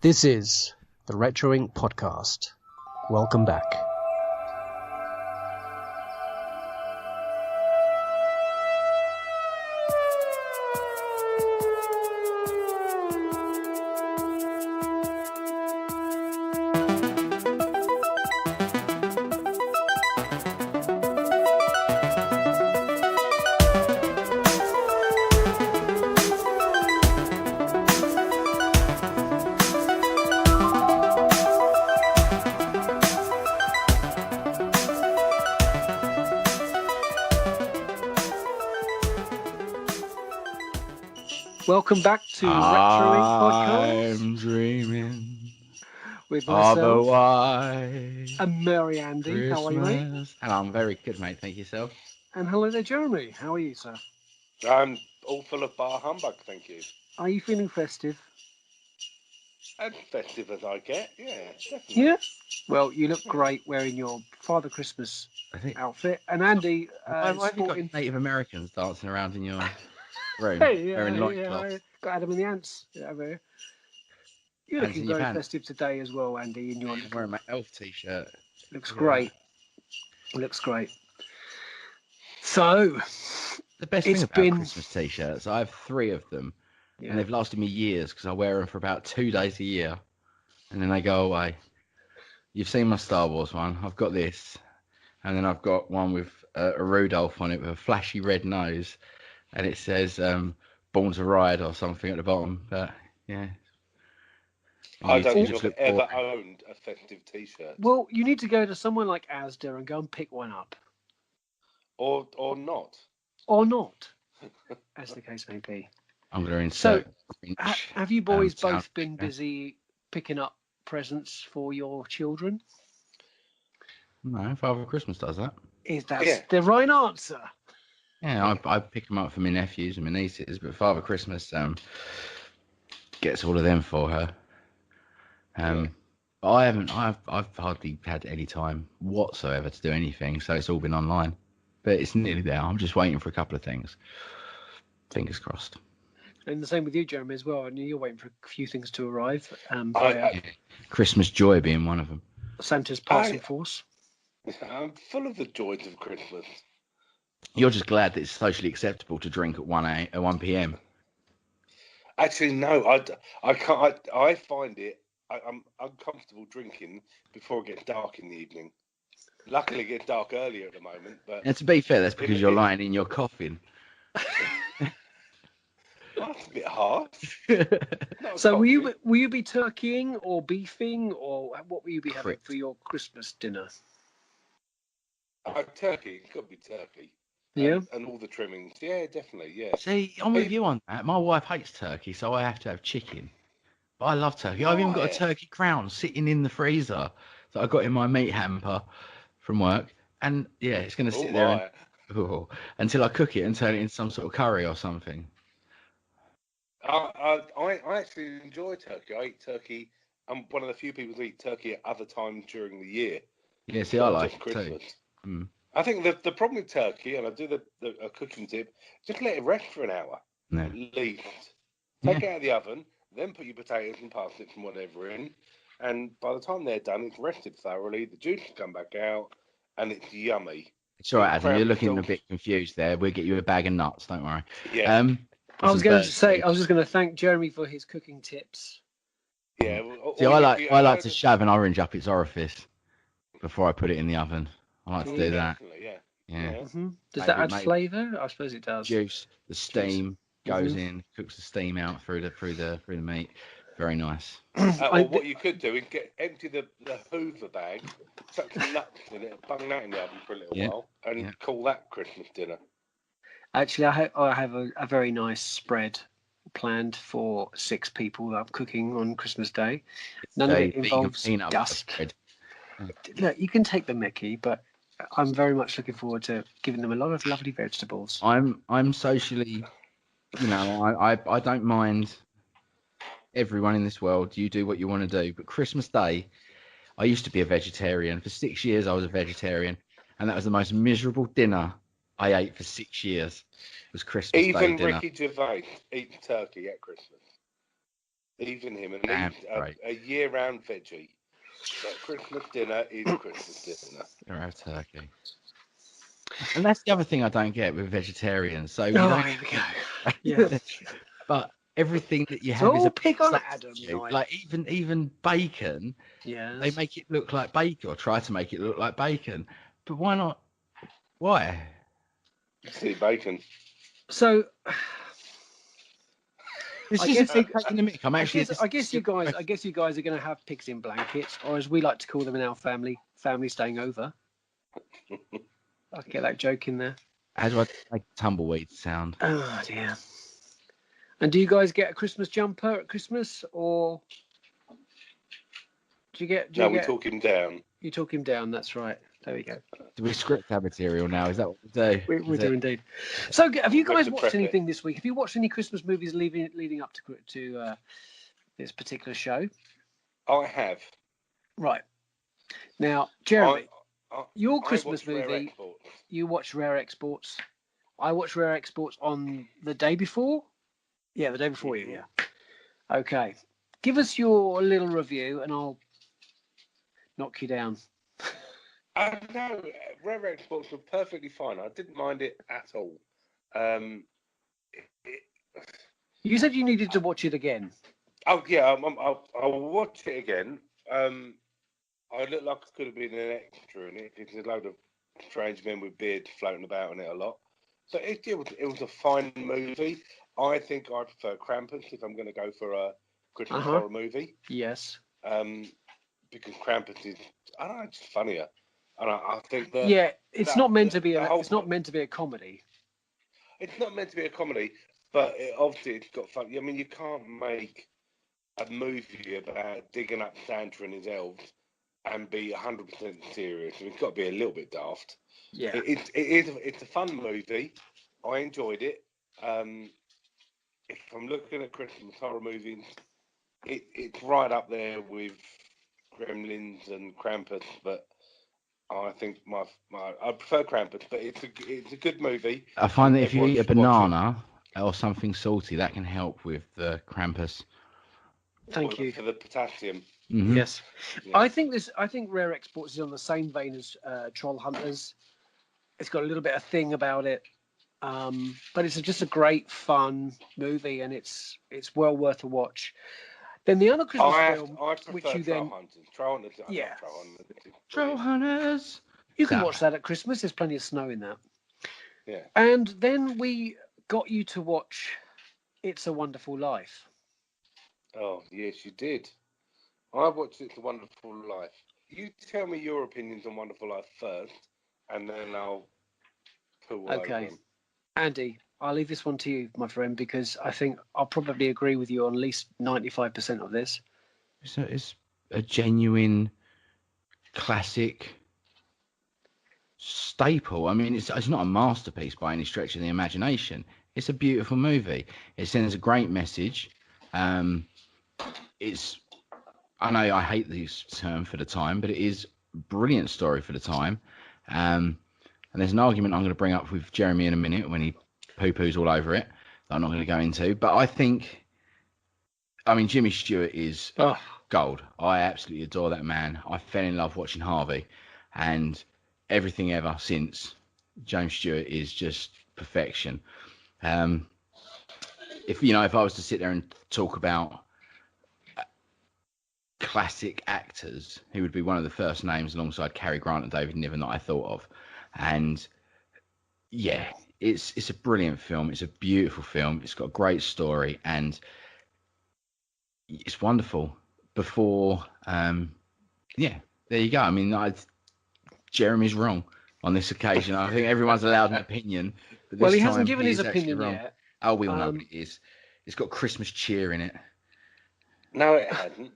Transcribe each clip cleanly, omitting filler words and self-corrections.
This is the Retro Inc. podcast. Welcome back. Welcome back to Retro Inc. podcast. I'm dreaming with of a myself white and Mary Andy. Christmas. How are you, mate? And I'm very good, mate. Thank you, yourself. And hello there, Jeremy. How are you, sir? I'm all full of bar humbug, thank you. Are you feeling festive? As festive as I get, yeah, definitely. Yeah. Well, you look great wearing your Father Christmas I think. outfit, and Andy Why have you got sporting. Native Americans dancing around in your room Hey, wearing yeah, loincloths? got Adam and the Ants over here. You're Ants looking in your very pants. festive today as well, Andy. In your I'm wearing my elf t-shirt. looks Yeah. great. Looks great. So The best It's thing about been- Christmas t-shirts, I have 3 of them, yeah. and they've lasted me years because I wear them for about 2 days a year, and then they go away. You've seen my Star Wars one. I've got this, and then I've got one with a Rudolph on it with a flashy red nose, and it says "Born to Ride" or something at the bottom. But yeah, I don't You think just I've look ever boring. owned a festive t-shirt. Well, you need to go to someone like Asda and go and pick one up, Or not. or not, as the case may be. I'm going to insert. Have you boys sound both been effect there. busy picking up presents for your children? No, Father Christmas does that. Is that Yeah. the right answer? Yeah, I pick them up for my nephews and my nieces, but Father Christmas gets all of them for her. But I've hardly had any time whatsoever to do anything, so it's all been online. But it's nearly there. I'm just waiting for a couple of things. Fingers crossed. And the same with you, Jeremy, as well. And you're waiting for a few things to arrive. Christmas joy being one of them. Santa's passing force. I'm full of the joys of Christmas. You're just glad that it's socially acceptable to drink at 1 p.m. Actually, no, I can't. I find it. I'm uncomfortable drinking before it gets dark in the evening. Luckily, it gets dark earlier at the moment. But And to be fair, that's because you're lying in your coffin. That's a bit harsh. So will you be turkeying or beefing, or what will you be having for your Christmas dinner? Turkey. It's got to be turkey. Yeah. And all the trimmings. Yeah, definitely. Yeah. See, I'm with you on that. My wife hates turkey, so I have to have chicken. But I love turkey. I've even got a turkey crown sitting in the freezer that I got in my meat hamper from work. And yeah, it's going to sit there until I cook it and turn it into some sort of curry or something. I actually enjoy turkey. I eat turkey. I'm one of the few people who eat turkey at other times during the year. Yeah, see, I like it Christmas. too. I think the problem with turkey, and I do a cooking tip, just let it rest for an hour. No. At least. Take it out of the oven, then put your potatoes and parsnips and whatever in, and by the time they're done, it's rested thoroughly, the juice will come back out, and it's yummy. It's all right, Adam, you're looking a bit confused there. We'll get you a bag of nuts, don't worry. Yeah. I was just going to thank Jeremy for his cooking tips. Yeah. See, I like to shove an orange up its orifice before I put it in the oven. I like to do that. Yeah. Mm-hmm. Does that add flavour? I suppose it does. Juice, the steam goes in, cooks the steam out through the meat. Very nice. Or what you could do is empty the Hoover bag, chuck some nuts in it, bung that in the oven for a little while, and call that Christmas dinner. Actually, I have a very nice spread planned for 6 people that I'm cooking on Christmas Day. None of it involves dusk. Look, you can take the mickey, but I'm very much looking forward to giving them a lot of lovely vegetables. I'm socially, I don't mind everyone in this world. You do what you want to do, but Christmas Day, I used to be a vegetarian. For 6 years, I was a vegetarian, and that was the most miserable dinner I ate for 6 years. It was Christmas Day dinner. Even Ricky Gervais eats turkey at Christmas. even him, and Damn he's right. a year-round veggie. But Christmas dinner is Christmas dinner. You're have turkey. And that's the other thing I don't get with vegetarians. So you Oh, don't. here we go. Yeah. But everything that you It's have is all a pick on Adam, substitute. like. Like even bacon, Yes. they make it look like bacon or try to make it look like bacon. But why not? Why? See bacon. So This I isn't guess, me taking the mick. I'm I actually. guess you guys are going to have pigs in blankets, or as we like to call them in our family staying over. I get that joke in there. How do I make a tumbleweed sound? Oh dear. And do you guys get a Christmas jumper at Christmas, or do you get? We talk him down. You talk him down. That's right. There we go. Do we script our material now? Is that what we do? We do indeed. So, have you guys watched prep anything this week? Have you watched any Christmas movies leading up to this particular show? I have. Right. Now, Jeremy, your I Christmas watch Rare movie, Exports. you watch Rare Exports. I watched Rare Exports on the day before. Yeah, the day before you. Yeah. Okay. Give us your little review, and I'll knock you down. No, Rare Exports were perfectly fine. I didn't mind it at all. You said you needed to watch it again. Oh yeah, I'll watch it again. I look like I could have been an extra in it. There's a load of strange men with beards floating about in it a lot. But it was a fine movie. I think I prefer Krampus if I'm going to go for a Christmas horror movie. Yes. Because Krampus is, I don't know, it's funnier. And I think that it's not meant to be it's not meant to be a comedy. It's not meant to be a comedy, but obviously it's got fun. I mean, you can't make a movie about digging up Santa and his elves and be 100% serious. I mean, it's got to be a little bit daft. Yeah. It's a fun movie. I enjoyed it. If I'm looking at Christmas horror movies, it's right up there with Gremlins and Krampus, but I think I prefer Krampus, but it's a good movie. I find that if you eat a banana or something salty, that can help with the Krampus. Thank you for the potassium. Mm-hmm. Yes, yeah. I think Rare Exports is on the same vein as Troll Hunters. It's got a little bit of thing about it, but it's just a great fun movie, and it's well worth a watch. Then the other Christmas film, which you then Troll Hunters, yeah, Troll Hunters. You can watch that at Christmas. There's plenty of snow in that. Yeah. And then we got you to watch It's a Wonderful Life. Oh yes, you did. I watched It's a Wonderful Life. You tell me your opinions on Wonderful Life first, and then I'll pull over them. Andy, I'll leave this one to you, my friend, because I think I'll probably agree with you on at least 95% of this. It's a genuine classic staple. I mean, it's not a masterpiece by any stretch of the imagination. It's a beautiful movie. It sends a great message. I know I hate this term for the time, but it is a brilliant story for the time. And there's an argument I'm going to bring up with Jeremy in a minute when he poo-poos all over it that I'm not going to go into. But I mean, Jimmy Stewart is gold. I absolutely adore that man. I fell in love watching Harvey, and everything ever since James Stewart is just perfection. If I was to sit there and talk about classic actors, he would be one of the first names alongside Cary Grant and David Niven that I thought of. And yeah, it's a brilliant film. It's a beautiful film. It's got a great story, and it's wonderful. Before, there you go. I mean, Jeremy's wrong on this occasion. I think everyone's allowed an opinion. But this he hasn't given his opinion yet. Oh, we all know what it is. It's got Christmas cheer in it. No, it hasn't.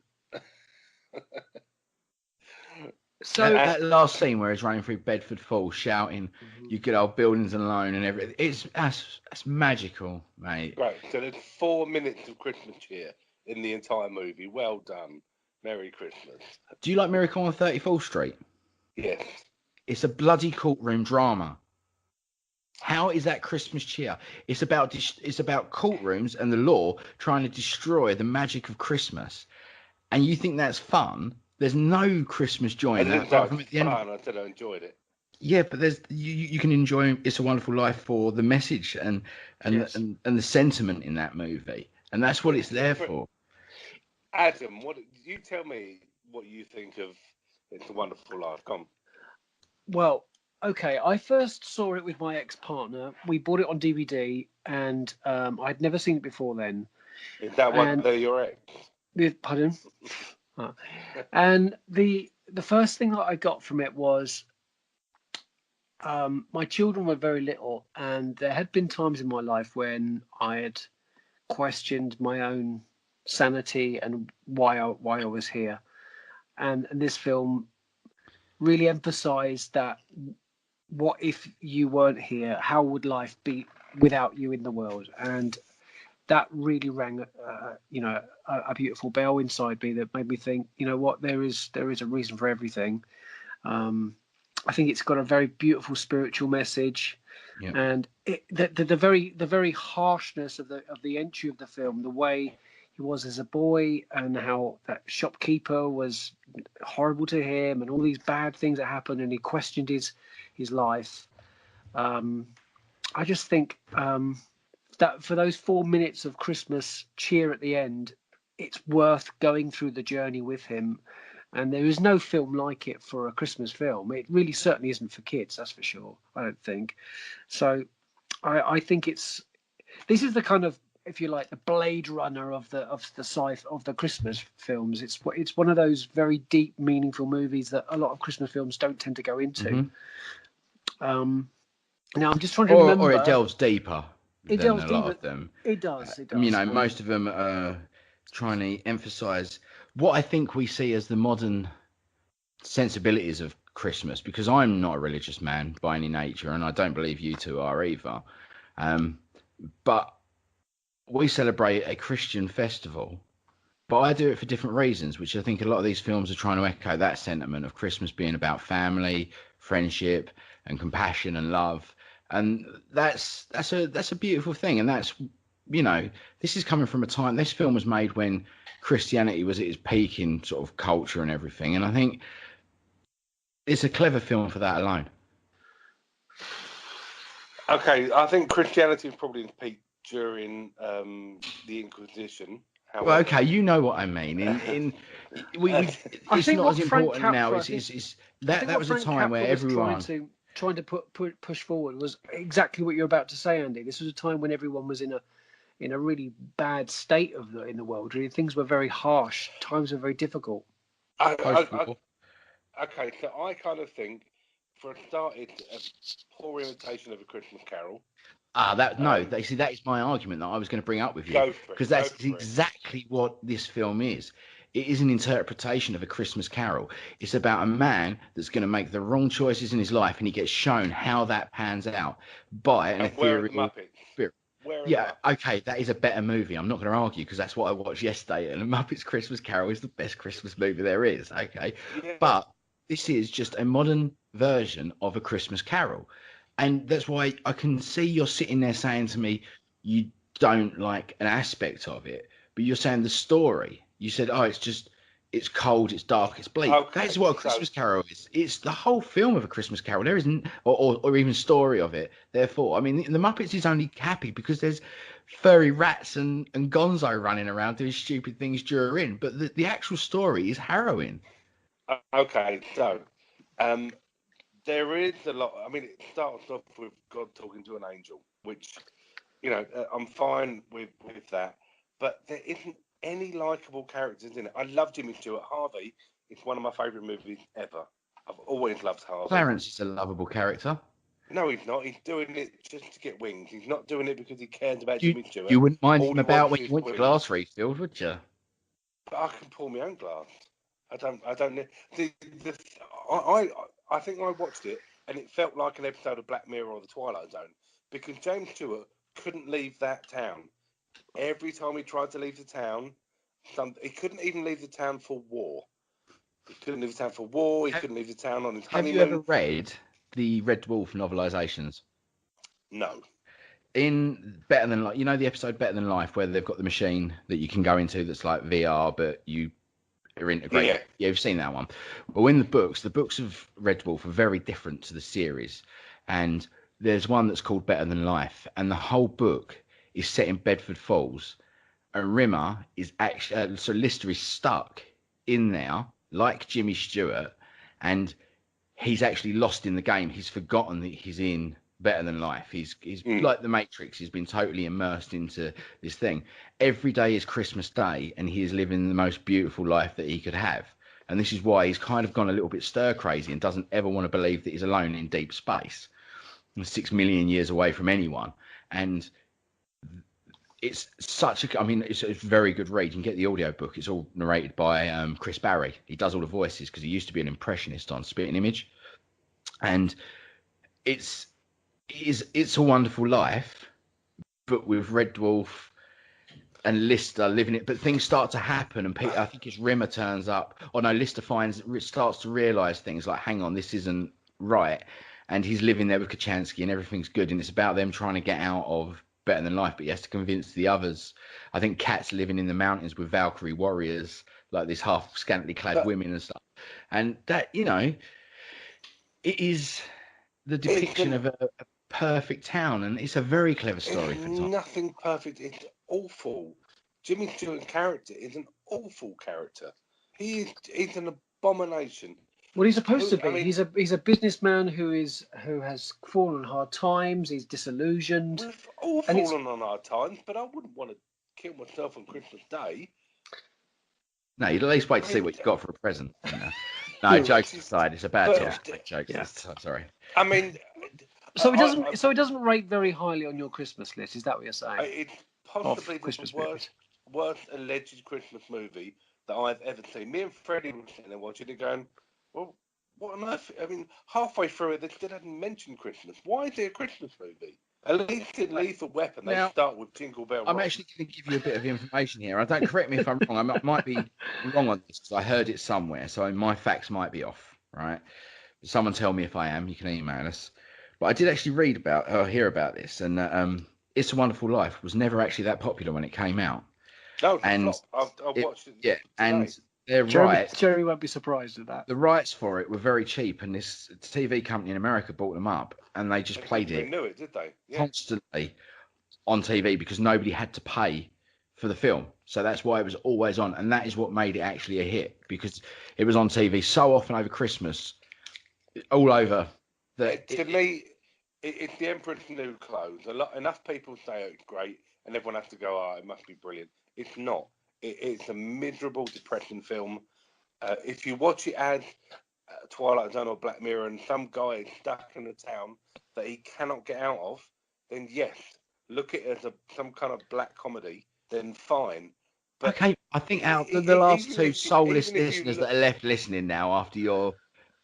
So that last scene where he's running through Bedford Falls shouting, "You good old buildings and loan," and everything. That's magical, mate. Right. So there's 4 minutes of Christmas cheer in the entire movie. Well done. Merry Christmas. Do you like Miracle on 34th Street? Yes. It's a bloody courtroom drama. How is that Christmas cheer? It's about courtrooms and the law trying to destroy the magic of Christmas. And you think that's fun? There's no Christmas joy in that, apart from at the end. I said I enjoyed it. Yeah, but there's you can enjoy It's a Wonderful Life for the message and the sentiment in that movie, and that's what it's there for. Adam, you tell me what you think of It's a Wonderful Life? Come. Well, okay. I first saw it with my ex-partner. We bought it on DVD, and I'd never seen it before then. Is that one they're your ex? Pardon? And the first thing that I got from it was my children were very little, and there had been times in my life when I had questioned my own sanity and why I was here. And this film really emphasized that what if you weren't here? How would life be without you in the world? And that really rang, a beautiful bell inside me that made me think, you know what, there is a reason for everything. I think it's got a very beautiful spiritual message, and the very harshness of the entry of the film, the way he was as a boy, and how that shopkeeper was horrible to him, and all these bad things that happened, and he questioned his life. I just think that for those 4 minutes of Christmas cheer at the end, it's worth going through the journey with him. And there is no film like it for a Christmas film. It really certainly isn't for kids, that's for sure. I don't think. So I think this is the kind of, if you like, the Blade Runner of the Christmas films. It's one of those very deep, meaningful movies that a lot of Christmas films don't tend to go into. Mm-hmm. Now I'm just trying to remember. Or it delves deeper. It delves a deeper. Lot of them. It does. Most of them are trying to emphasise what I think we see as the modern sensibilities of Christmas, because I'm not a religious man by any nature, and I don't believe you two are either. But we celebrate a Christian festival, but I do it for different reasons, which I think a lot of these films are trying to echo that sentiment of Christmas being about family, friendship, and compassion and love. And that's a beautiful thing. And that's, this is coming from a time, this film was made when Christianity was at its peak in sort of culture and everything. And I think it's a clever film for that alone. Okay, I think Christianity was probably in its peak during the Inquisition. However, well, okay, you know what I mean. It's not as important now. That was a time where everyone trying to push forward was exactly what you're about to say, Andy. This was a time when everyone was in a really bad state in the world. Really, things were very harsh. Times were very difficult. Okay, so I kind of think, for a start, it's a poor imitation of A Christmas Carol. That is my argument that I was going to bring up with you, because that's exactly what this film is. It is an interpretation of A Christmas Carol. It's about a man that's going to make the wrong choices in his life, and he gets shown how that pans out by an ethereal spirit. Okay, that is a better movie. I'm not going to argue, because that's what I watched yesterday, and A Muppets Christmas Carol is the best Christmas movie there is. Okay, but this is just a modern version of A Christmas Carol. And that's why I can see you're sitting there saying to me, you don't like an aspect of it, but you're saying the story. You said, it's cold, it's dark, it's bleak. Okay, that's what A Christmas Carol is. It's the whole film of A Christmas Carol. There isn't, or even story of it. Therefore, I mean, the Muppets is only happy because there's furry rats and Gonzo running around doing stupid things during. But the actual story is harrowing. Okay, so there is a lot. I mean, it starts off with God talking to an angel, which, I'm fine with that. But there isn't any likable characters in it. I love Jimmy Stewart. Harvey is one of my favourite movies ever. I've always loved Harvey. Clarence is a lovable character. No, he's not. He's doing it just to get wings. He's not doing it because he cares about Jimmy Stewart. You wouldn't mind him about when you want your glass refilled, would you? But I can pour my own glass. I don't need. I think I watched it and it felt like an episode of Black Mirror or The Twilight Zone, because James Stewart couldn't leave that town. Every time he tried to leave the town, he couldn't even leave the town for war. He couldn't leave the town for war. He couldn't leave the town on his honeymoon. Have you ever read the Red Dwarf novelisations? No. In Better Than Life, you know the episode Better Than Life where they've got the machine that you can go into that's like VR, but you are integrated. Yeah, you've seen that one. Well, in the books of Red Wolf are very different to the series, and there's one that's called Better Than Life, and the whole book is set in Bedford Falls, and Rimmer is actually so Lister is stuck in there like Jimmy Stewart, and he's actually lost in the game. He's forgotten that he's in Better Than Life. He's like the Matrix. He's been totally immersed into this thing. Every day is Christmas Day, and he is living the most beautiful life that he could have. And this is why he's kind of gone a little bit stir crazy and doesn't ever want to believe that he's alone in deep space, 6 million years away from anyone. And it's such a, I mean, it's a very good read. You can get the audio book. It's all narrated by Chris Barry. He does all the voices because he used to be an impressionist on Spitting Image. And it's a Wonderful Life, but with Red Wolf and Lister living it. But things start to happen, and I think it's Rimmer turns up. Oh no, Lister starts to realise things like, hang on, this isn't right. And he's living there with Kachansky, and everything's good. And it's about them trying to get out of Better Than Life, but he has to convince the others. I think Kat's living in the mountains with Valkyrie warriors, like these half scantily clad women and stuff. And that, it is the depiction of a perfect town, and it's a very clever story. It's nothing perfect. It's awful. Jimmy Stewart's character is an awful character. He's an abomination. Well, he's supposed to be. I mean, he's a businessman who has fallen on hard times. He's disillusioned. We've all fallen on hard times, but I wouldn't want to kill myself on Christmas Day. No, you'd at least wait to see what you got for a present. No, jokes aside, it's a bad joke. Yeah. Sorry. I mean, so it doesn't rate very highly on your Christmas list. Is that what you're saying? It's possibly the worst alleged Christmas movie that I've ever seen. Me and Freddie were sitting there watching it, going, "Well, what on earth?" I mean, halfway through it, they still hadn't mentioned Christmas. Why is it a Christmas movie? At least in Lethal Weapon, they start with Jingle Bell Rock. I'm actually going to give you a bit of information here. I don't correct me if I'm wrong. I might be wrong on this because I heard it somewhere, so my facts might be off. Right? Someone tell me if I am. You can email us. But I did actually hear about this, and It's a Wonderful Life was never actually that popular when it came out. No, and I've watched it. Yeah, today. And Jeremy won't be surprised at that. The rights for it were very cheap, and this TV company in America bought them up, and they just played it. They knew it, did they? Yeah. Constantly on TV because nobody had to pay for the film, so that's why it was always on, and that is what made it actually a hit because it was on TV so often over Christmas, all over. To me, it's the Emperor's New Clothes. Enough people say it's great, and everyone has to go, "Oh, it must be brilliant." It's not. It's a miserable, depressing film. If you watch it as Twilight Zone or Black Mirror, and some guy is stuck in a town that he cannot get out of, then yes, look at it as some kind of black comedy. Then fine. But okay, I think out the last two soulless listeners that are left listening now after your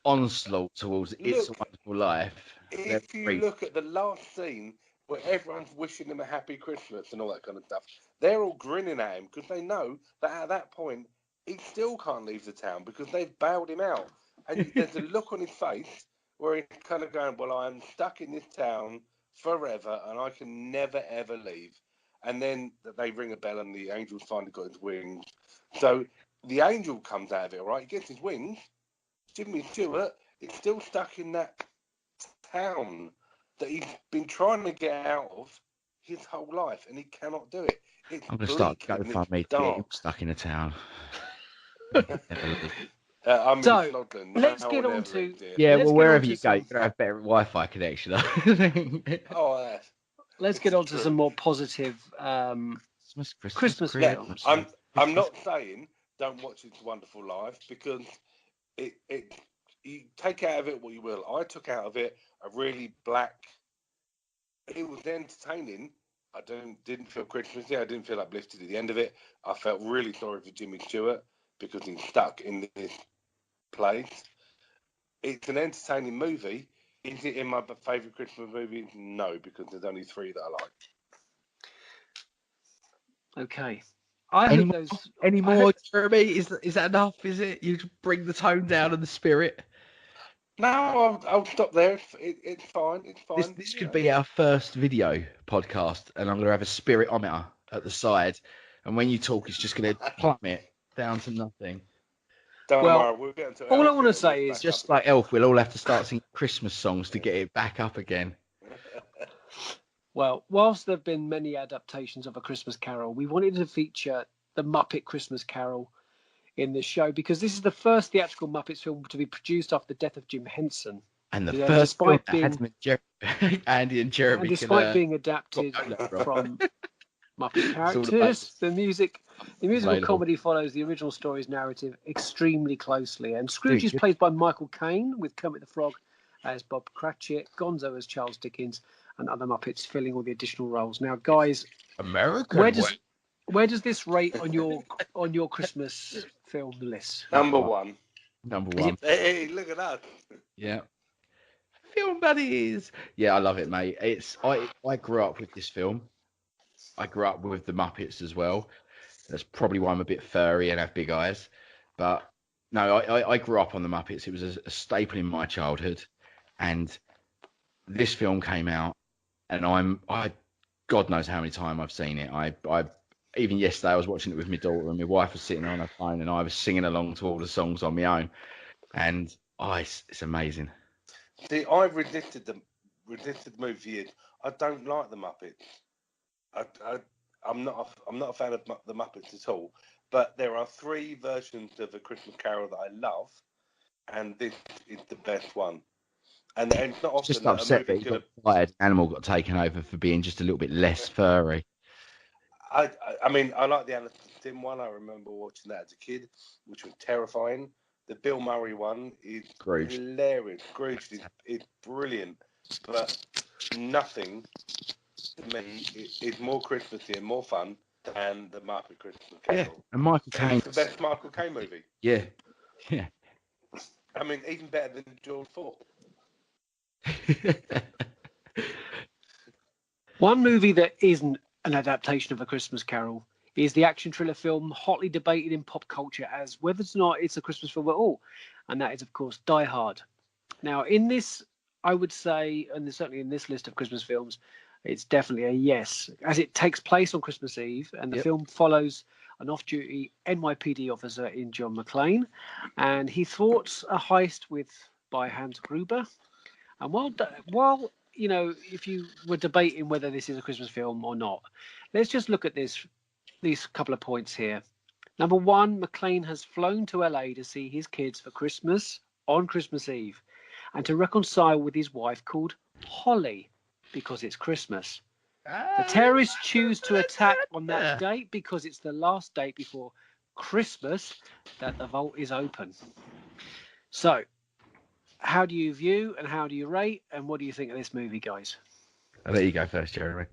onslaught towards It's a Wonderful Life. If you look at the last scene where everyone's wishing him a happy Christmas and all that kind of stuff, they're all grinning at him because they know that at that point he still can't leave the town because they've bailed him out. And there's a look on his face where he's kind of going, "Well, I'm stuck in this town forever and I can never ever leave." And then they ring a bell and the angel's finally got his wings. So the angel comes out of it, right? He gets his wings. Jimmy Stewart is still stuck in that town that he's been trying to get out of his whole life, and he cannot do it. I'm going to start GoFundMe to get him stuck in a town. I'm so, in Snodland. Let's get on to... Yeah, well, wherever you go, you're going to have better Wi-Fi connection. Let's get on to some more positive Christmas films. I'm not saying don't watch It's a Wonderful Life because you take out of it what you will. I took out of it a really black. It was entertaining. I didn't feel Christmassy. I didn't feel uplifted at the end of it. I felt really sorry for Jimmy Stewart because he's stuck in this place. It's an entertaining movie. Is it in my favourite Christmas movie? No, because there's only 3 that I like. Okay. Any more, Jeremy? Is that enough? Is it? You bring the tone down and the spirit. No, I'll stop there. It's fine. It's fine. This could be our first video podcast, and I'm going to have a spiritometer at the side, and when you talk, it's just going to plummet down to nothing. Don't worry, we'll get into all I want to say is just like Elf, we'll all have to start singing Christmas songs to get it back up again. Well, whilst there have been many adaptations of A Christmas Carol, we wanted to feature the Muppet Christmas Carol in this show because this is the first theatrical Muppets film to be produced after the death of Jim Henson. And the first film that had Andy and Jeremy. And despite being adapted from Muppet characters, the musical comedy follows the original story's narrative extremely closely. And Scrooge is played by Michael Caine, with Kermit the Frog as Bob Cratchit, Gonzo as Charles Dickens, and other Muppets filling all the additional roles. Now, guys, where does this rate on your Christmas film list? Number one. Hey, look at that. Yeah. Film buddies. Yeah, I love it, mate. I grew up with this film. I grew up with the Muppets as well. That's probably why I'm a bit furry and have big eyes. But no, I grew up on the Muppets. It was a staple in my childhood. And this film came out, and God knows how many times I've seen it. I even yesterday I was watching it with my daughter, and my wife was sitting on her phone, and I was singing along to all the songs on my own. And it's amazing. See, I resisted the movie. I don't like the Muppets. I'm not a fan of the Muppets at all. But there are 3 versions of A Christmas Carol that I love, and this is the best one. And it's not often just upset that he got fired. Animal got taken over for being just a little bit less furry. I mean, I like the Alice and Tim one. I remember watching that as a kid, which was terrifying. The Bill Murray one is hilarious. Scrooge is brilliant, but nothing to me is more Christmassy and more fun than the Muppet Christmas Carol. Yeah, and Michael Caine. It's the best Michael Caine movie. Yeah. I mean, even better than George IV. One movie that isn't an adaptation of A Christmas Carol is the action thriller film hotly debated in pop culture as whether or not it's a Christmas film at all, and that is, of course, Die Hard. Now, in this, I would say, and certainly in this list of Christmas films, it's definitely a yes, as it takes place on Christmas Eve, and the film follows an off-duty NYPD officer in John McClane, and he thwarts a heist by Hans Gruber. And while you know, if you were debating whether this is a Christmas film or not, let's just look at these couple of points here. Number one, McClane has flown to LA to see his kids for Christmas on Christmas Eve, and to reconcile with his wife called Holly because it's Christmas. The terrorists choose to attack on that date because it's the last date before Christmas that the vault is open. So, how do you view and how do you rate, and what do you think of this movie, guys? I'll let you go first, Jeremy.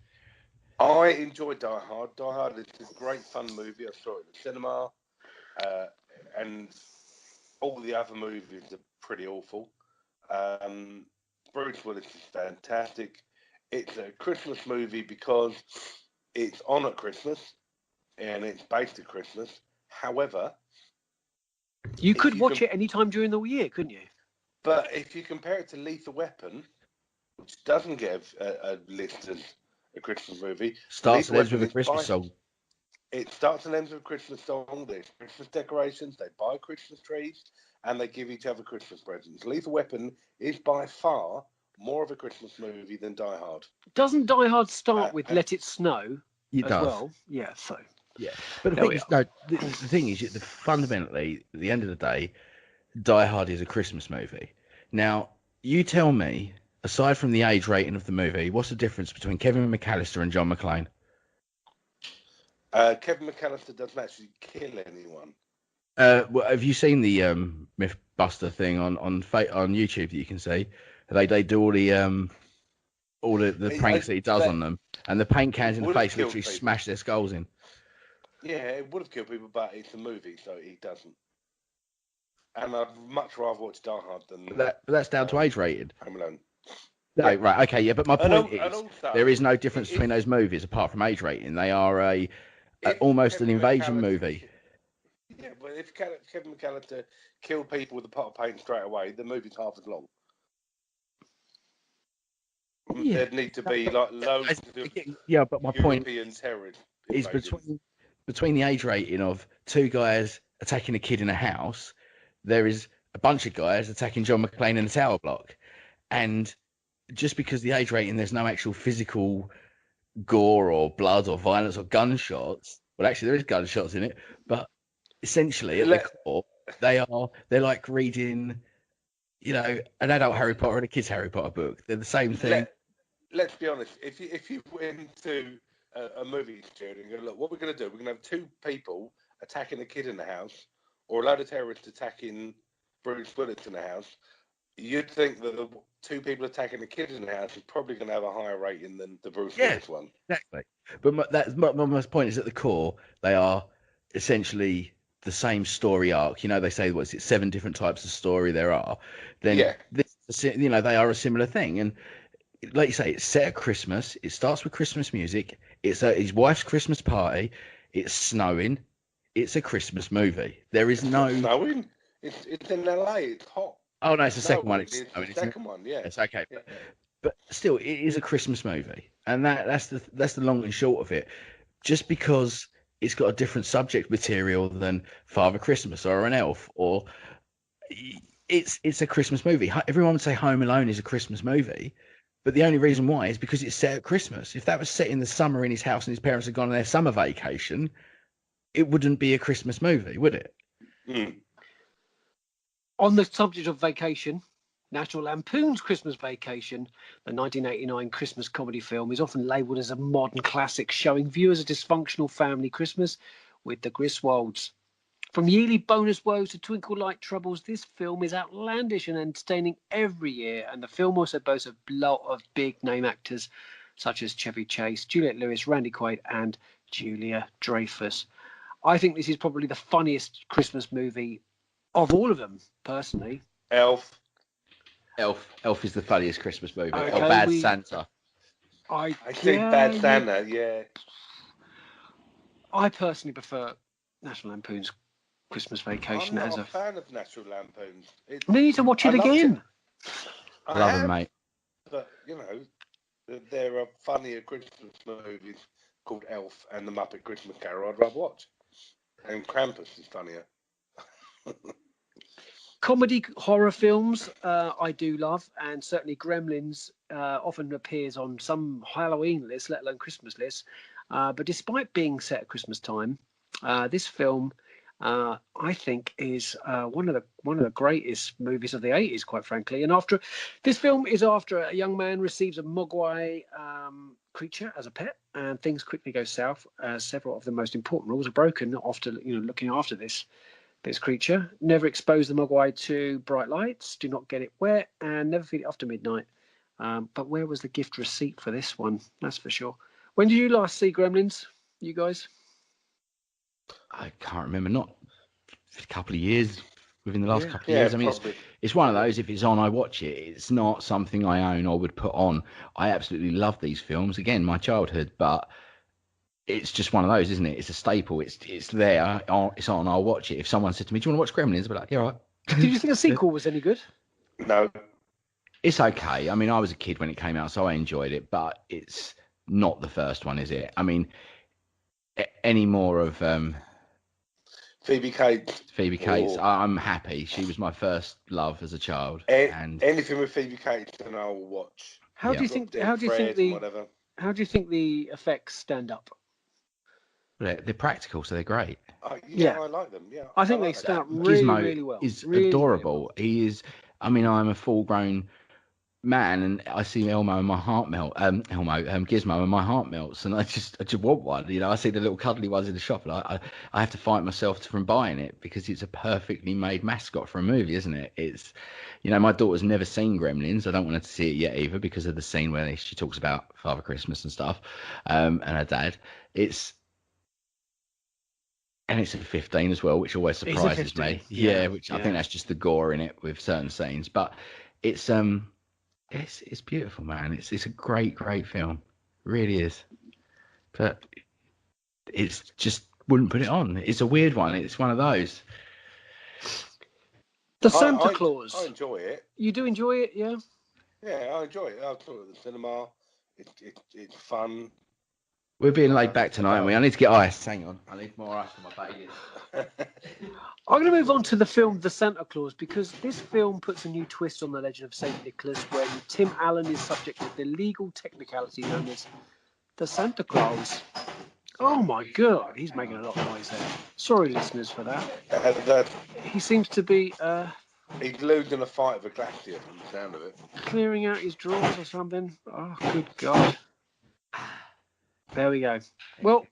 I enjoyed Die Hard. Die Hard is a great fun movie. I saw it in the cinema, and all the other movies are pretty awful. Bruce Willis is fantastic. It's a Christmas movie because it's on at Christmas and it's based at Christmas. However, you could watch it any time during the year, couldn't you? But if you compare it to Lethal Weapon, which doesn't get a list as a Christmas movie, starts and ends with a Christmas song. It starts and ends with a Christmas song. There's Christmas decorations. They buy Christmas trees and they give each other Christmas presents. Lethal Weapon is by far more of a Christmas movie than Die Hard. Doesn't Die Hard start with Let It Snow as well? Yeah, so. Yeah, but the thing is, fundamentally, at the end of the day, Die Hard is a Christmas movie. Now, you tell me, aside from the age rating of the movie, what's the difference between Kevin McAllister and John McClane? Kevin McAllister doesn't actually kill anyone. Well, have you seen the Mythbuster thing on YouTube that you can see? They do all the pranks that he does on them, and the paint cans in the face literally smash their skulls in. Yeah, it would have killed people, but it's a movie, so he doesn't. And I'd much rather watch Die Hard than that. But that's down to age rated. Home Alone. No, right, okay, yeah. But my point is, there is no difference between those movies apart from age rating. They are almost an invasion movie. Yeah, but if Kevin McAllister killed people with a pot of paint straight away, the movie's half as long. Yeah. There'd need to be like loads of Yeah, but my point European terrorists is invading. between the age rating of two guys attacking a kid in a house, there is a bunch of guys attacking John McClane in a tower block. And just because the age rating, there's no actual physical gore or blood or violence or gunshots. Well, actually, there is gunshots in it, but essentially at the core, they're like reading, an adult Harry Potter and a kid's Harry Potter book. They're the same thing. Let's be honest. If you went to a movie studio and go, look, what we're going to do, we're going to have two people attacking a kid in the house, or a load of terrorists attacking Bruce Willis in the house. You'd think that the two people attacking the kid in the house is probably going to have a higher rating than the Bruce Willis one. Exactly. But my point is, at the core, they are essentially the same story arc. They say, what's it, 7 different types of story there are. Then they are a similar thing. And like you say, it's set at Christmas. It starts with Christmas music. It's his wife's Christmas party. It's snowing. It's a Christmas movie. There is no snowing. It's in LA. It's hot. Oh no, it's the second one. It's the second one. Yeah, it's okay. But still, it is a Christmas movie, and that's the long and short of it. Just because it's got a different subject material than Father Christmas or an Elf, or it's a Christmas movie. Everyone would say Home Alone is a Christmas movie, but the only reason why is because it's set at Christmas. If that was set in the summer in his house and his parents had gone on their summer vacation, it wouldn't be a Christmas movie, would it? Mm. On the subject of vacation, National Lampoon's Christmas Vacation, the 1989 Christmas comedy film, is often labelled as a modern classic, showing viewers a dysfunctional family Christmas with the Griswolds. From yearly bonus woes to twinkle light troubles, this film is outlandish and entertaining every year, and the film also boasts a lot of big name actors such as Chevy Chase, Juliette Lewis, Randy Quaid, and Julia Dreyfus. I think this is probably the funniest Christmas movie of all of them, personally. Elf is the funniest Christmas movie. Okay, Bad Santa. I think Bad Santa, yeah. I personally prefer National Lampoon's Christmas Vacation. I'm not a fan of National Lampoon's. You need to watch it again. I love it, mate. But, there are funnier Christmas movies called Elf and The Muppet Christmas Carol I'd rather watch. And Krampus is funnier. Comedy horror films I do love, and certainly Gremlins often appears on some Halloween list, let alone Christmas list. But despite being set at Christmas time, this film I think is one of the greatest movies of the 80s, quite frankly. And this film is after a young man receives a mogwai creature as a pet, and things quickly go south as several of the most important rules are broken after looking after this creature. Never expose the mogwai to bright lights, do not get it wet, and never feed it after midnight. But where was the gift receipt for this one? That's for sure. When did you last see Gremlins, you guys? I can't remember. Not a couple of years. Within the last couple of years. I mean, it's one of those. If it's on, I watch it. It's not something I own or would put on. I absolutely love these films. Again, my childhood, but it's just one of those, isn't it? It's a staple. It's there. It's on. I'll watch it. If someone said to me, "Do you want to watch Gremlins?" I'd be like, "Yeah, all right." Did you think the sequel was any good? No. It's okay. I mean, I was a kid when it came out, so I enjoyed it, but it's not the first one, is it? I mean, any more of Phoebe Cates. I'm happy. She was my first love as a child. And anything with Phoebe Cates, and I will watch. How do you think the effects stand up? They're practical, so they're great. I like them. Yeah, I think they stand up really, Gizmo really well. Is really, adorable. Really well. He is. I mean, I'm a full-grown man, and I see Gizmo, and my heart melts, and I just want one. I see the little cuddly ones in the shop, and I have to fight myself from buying it because it's a perfectly made mascot for a movie, isn't it? It's, my daughter's never seen Gremlins. I don't want her to see it yet either because of the scene where she talks about Father Christmas and stuff, and her dad. And it's a 15 as well, which always surprises me. Yeah, which I think that's just the gore in it with certain scenes, but it's beautiful, man. It's a great film, it really is. But it's just wouldn't put it on. It's a weird one. It's one of those. The Santa Claus. I enjoy it. You do enjoy it, yeah? Yeah, I enjoy it. I saw it at the cinema. It's fun. We're being laid back tonight, aren't we? I need to get ice. Hang on. I need more ice for my Baileys. I'm going to move on to the film The Santa Claus, because this film puts a new twist on the legend of St. Nicholas when Tim Allen is subject to the legal technicality known as the Santa Claus. Oh my God, he's making a lot of noise there. Sorry, listeners, for that. He seems to be he's losing a fight with a glacier from the sound of it. Clearing out his drawers or something. Oh, good God. There we go. Well,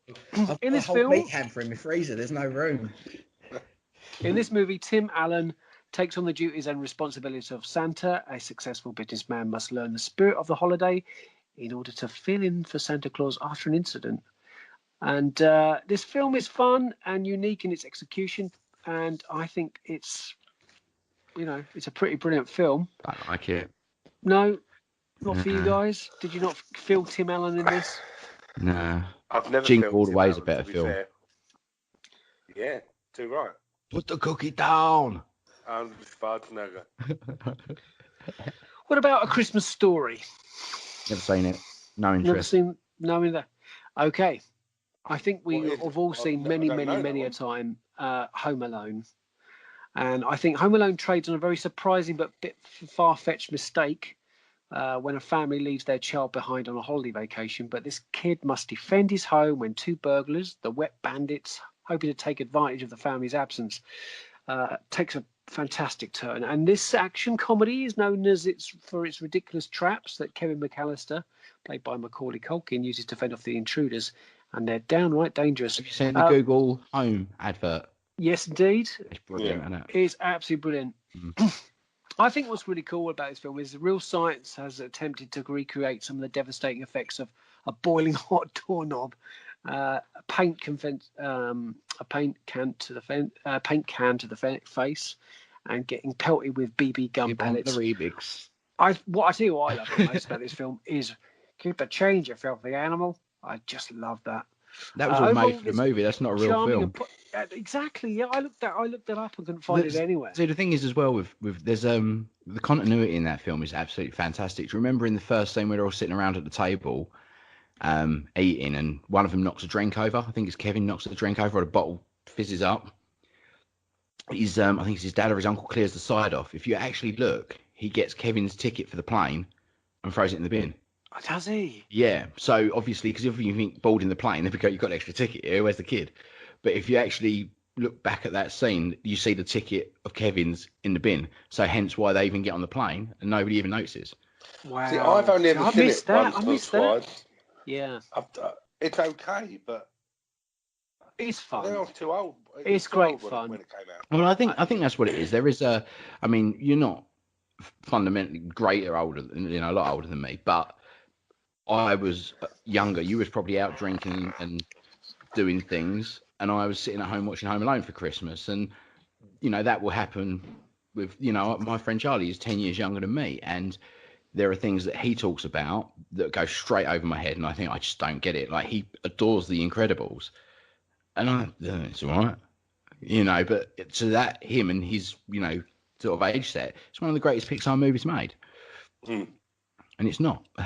in this film, meat hamper in my freezer. There's no room. In this movie, Tim Allen takes on the duties and responsibilities of Santa. A successful businessman must learn the spirit of the holiday in order to fill in for Santa Claus after an incident. And this film is fun and unique in its execution, and I think it's a pretty brilliant film. I like it. No, not for you guys. Did you not feel Tim Allen in this? No. I've never Jingle All the Way is a better film. Fair. Yeah, too right. Put the cookie down. I'm Schwarzenegger. What about A Christmas Story? Never seen it. No interest. Never seen. No, either. Okay. I think we have all seen many a time Home Alone. And I think Home Alone trades on a very surprising but bit far-fetched mistake when a family leaves their child behind on a holiday vacation. But this kid must defend his home when two burglars, the Wet Bandits, hoping to take advantage of the family's absence, takes a fantastic turn. And this action comedy is known as for its ridiculous traps that Kevin McAllister, played by Macaulay Culkin, uses to fend off the intruders. And they're downright dangerous. Have you seen the Google Home advert? Yes, indeed. It's brilliant, isn't it? It's absolutely brilliant. I think what's really cool about this film is the real science has attempted to recreate some of the devastating effects of a boiling hot doorknob, a paint can to the face, and getting pelted with BB gun pellets. The remix. I tell you what I love the most about this film is keep a change, you filthy animal. I just love that. That was all made for the movie. That's not a real film. Exactly. Yeah, I looked that up and couldn't find it anywhere. See, the thing is as well with there's the continuity in that film is absolutely fantastic. Do you remember in the first scene where they're all sitting around at the table, eating, and one of them knocks a drink over? I think it's Kevin knocks the drink over, or the bottle fizzes up. I think it's his dad or his uncle clears the side off. If you actually look, he gets Kevin's ticket for the plane and throws it in the bin. Oh, does he? Yeah. So obviously, because if you think boarding the plane, you've got an extra ticket here. Where's the kid? But if you actually look back at that scene, you see the ticket of Kevin's in the bin. So hence why they even get on the plane and nobody even notices. Wow. See, I've only ever seen it once or twice. Yeah. It's okay, but it's fun. I was too old. It's great fun when it came out. Well, I think that's what it is. There is you're not fundamentally greater older than a lot older than me, but I was younger. You was probably out drinking and doing things, and I was sitting at home watching Home Alone for Christmas. And that will happen with my friend Charlie is 10 years younger than me, and there are things that he talks about that go straight over my head, and I think I just don't get it. Like, he adores The Incredibles, and it's all right, but to that, him and his sort of age set, it's one of the greatest Pixar movies made. And it's not, but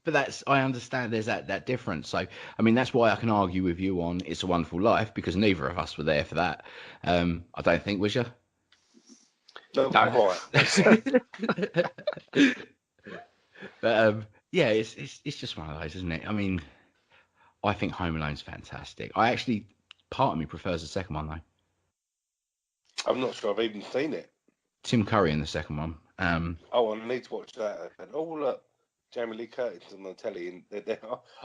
that's, I understand there's that difference. So, I mean, that's why I can argue with you on It's a Wonderful Life, because neither of us were there for that. I don't think, was you? No. Quite. But yeah, it's just one of those, isn't it? I mean, I think Home Alone's fantastic. Part of me prefers the second one though. I'm not sure I've even seen it. Tim Curry in the second one. I need to watch that. And look, Jamie Lee Curtis on the telly, and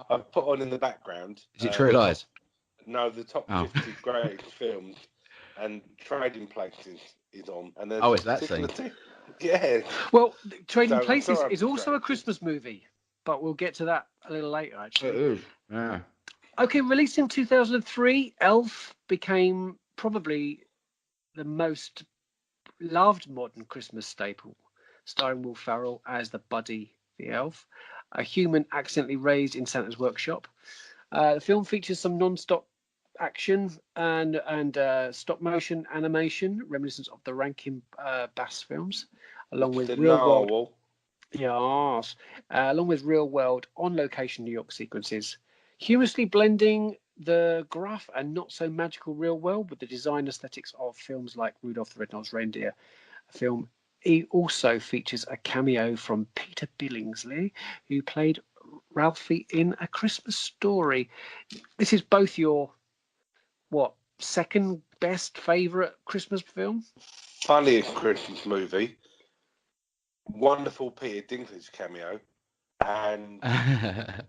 I've put on in the background. Is it True Lies? No, the top 50 greatest films, and Trading Places is on. And is that scene? Yeah. Well, Trading Places is also a Christmas movie, but we'll get to that a little later, actually. It is. Yeah. Okay, released in 2003, Elf became probably the most loved modern Christmas staple, starring Will Ferrell as the Buddy the Elf, a human accidentally raised in Santa's workshop. The film features some non-stop action and stop motion animation, reminiscent of the Rankin Bass films, along with The real world. narwhal. Yes, along with real world on location New York sequences, humorously blending the gruff and not so magical real world with the design aesthetics of films like Rudolph the Red-Nosed Reindeer. A film he also features a cameo from Peter Billingsley, who played Ralphie in A Christmas Story. This is both your second best favorite Christmas film? Funniest Christmas movie. Wonderful Peter Dinklage cameo. And I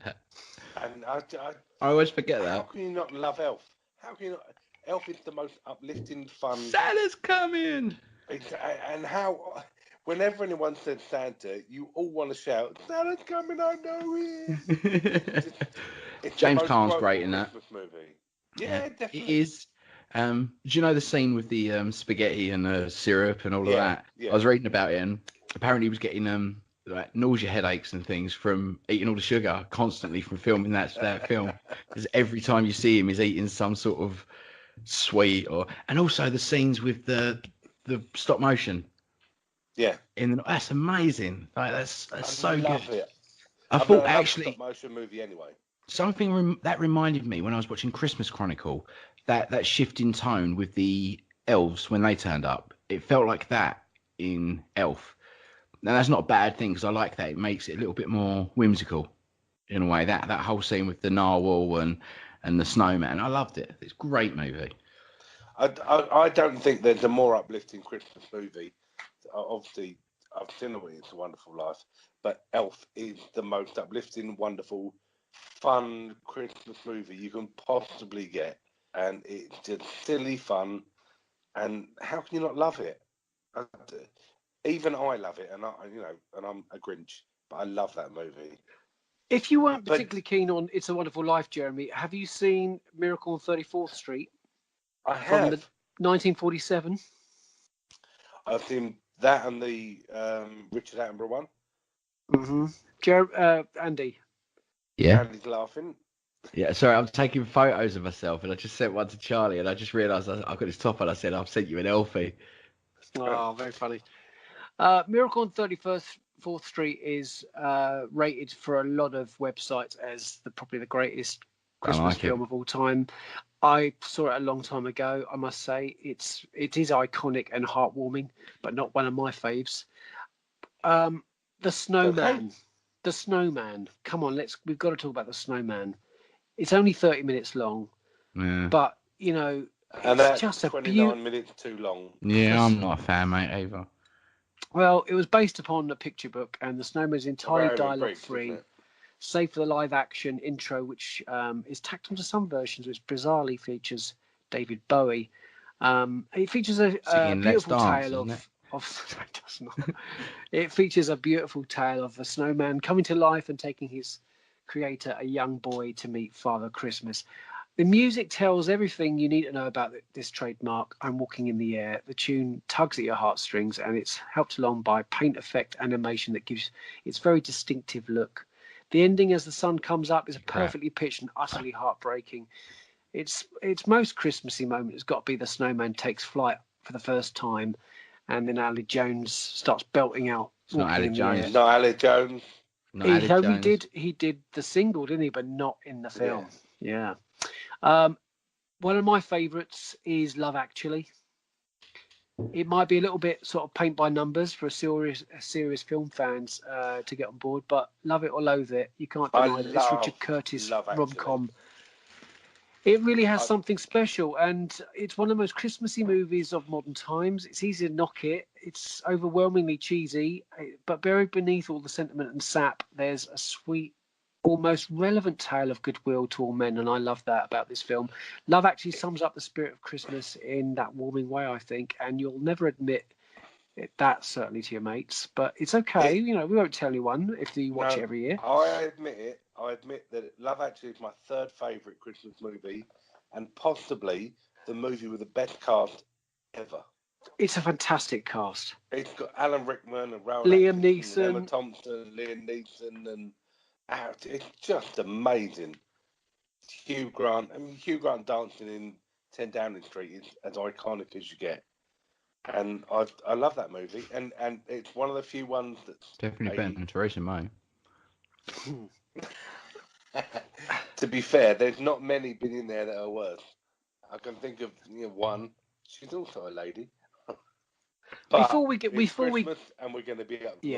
always forget how that. can you not love Elf? How can you not? Elf is the most uplifting, fun. Santa's coming. And how, whenever anyone says Santa, you all want to shout, "Santa's coming! I know it." It's James the most Caan's great quotable in that. Christmas movie. Yeah, definitely. It is. Do you know the scene with the spaghetti and the syrup and all of that? Yeah. I was reading about it, and apparently he was getting like nausea headaches and things from eating all the sugar constantly from filming that film. Because every time you see him, he's eating some sort of sweet and also the scenes with the stop motion. Yeah. That's amazing. Like that's so good. I love it. I thought love actually stop motion movie anyway. something that reminded me when I was watching Christmas Chronicle, that shift in tone with the elves when they turned up. It felt like that in Elf. Now that's not a bad thing because I like that. It makes it a little bit more whimsical in a way. That whole scene with the narwhal and the snowman, I loved it. It's a great movie. I don't think there's a more uplifting Christmas movie. Obviously, I've seen It's a Wonderful Life, but Elf is the most uplifting, wonderful, fun Christmas movie you can possibly get, and it's just silly fun. And how can you not love it? Even I love it, and I'm a Grinch, but I love that movie. If you weren't particularly keen on It's a Wonderful Life, Jeremy, have you seen Miracle on 34th Street? I from have. the 1947. I've seen that and the Richard Attenborough one. Andy. Yeah. Andy's laughing. Yeah, sorry, I'm taking photos of myself, and I just sent one to Charlie, and I just realised I got this top, and I said I've sent you an Elfie. Oh, very funny. Miracle on 34th Street is rated for a lot of websites as probably the greatest Christmas film of all time. I saw it a long time ago. I must say it is iconic and heartwarming, but not one of my faves. The Snowman. Okay. The Snowman. Come on, we've got to talk about the Snowman. It's only 30 minutes long, but and it's that's just 29 minutes too long. Yeah, I'm not a fan, mate, either. Well, it was based upon a picture book, and the Snowman is entirely dialogue-free, save for the live-action intro, which is tacked onto some versions, which bizarrely features David Bowie. It features a beautiful tale it does not. It features a beautiful tale of a snowman coming to life and taking his creator, a young boy, to meet Father Christmas. The music tells everything you need to know about this trademark, I'm Walking in the Air. The tune tugs at your heartstrings, and it's helped along by paint effect animation that gives its very distinctive look. The ending as the sun comes up is perfectly pitched and utterly heartbreaking. Its most Christmassy moment has got to be the snowman takes flight for the first time, and then Ali Jones starts belting out. It's not Ali Jones. Not Ali Jones. He did the single, didn't he? But not in the film. Yeah. One of my favourites is Love Actually. It might be a little bit sort of paint by numbers for serious film fans to get on board, but love it or loathe it, you can't deny that this Richard Curtis rom-com. It really has something special, and it's one of the most Christmassy movies of modern times. It's easy to knock it. It's overwhelmingly cheesy, but buried beneath all the sentiment and sap, there's a sweet, almost relevant tale of goodwill to all men, and I love that about this film. Love actually sums up the spirit of Christmas in that warming way, I think, and you'll never admit that, certainly to your mates, but it's okay. We won't tell anyone if you watch it every year. I admit it. I admit that Love Actually is my third favourite Christmas movie, and possibly the movie with the best cast ever. It's a fantastic cast. It's got Alan Rickman and Liam Neeson, Emma Thompson, Liam Neeson, and it's just amazing. Hugh Grant. I mean, Hugh Grant dancing in 10 Downing Street is as iconic as you get. And I love that movie. And it's one of the few ones that's Definitely better than Theresa May. To be fair, there's not many been in there that are worse. I can think of one. She's also a lady. Before we get Christmas and we're going to be uplifting.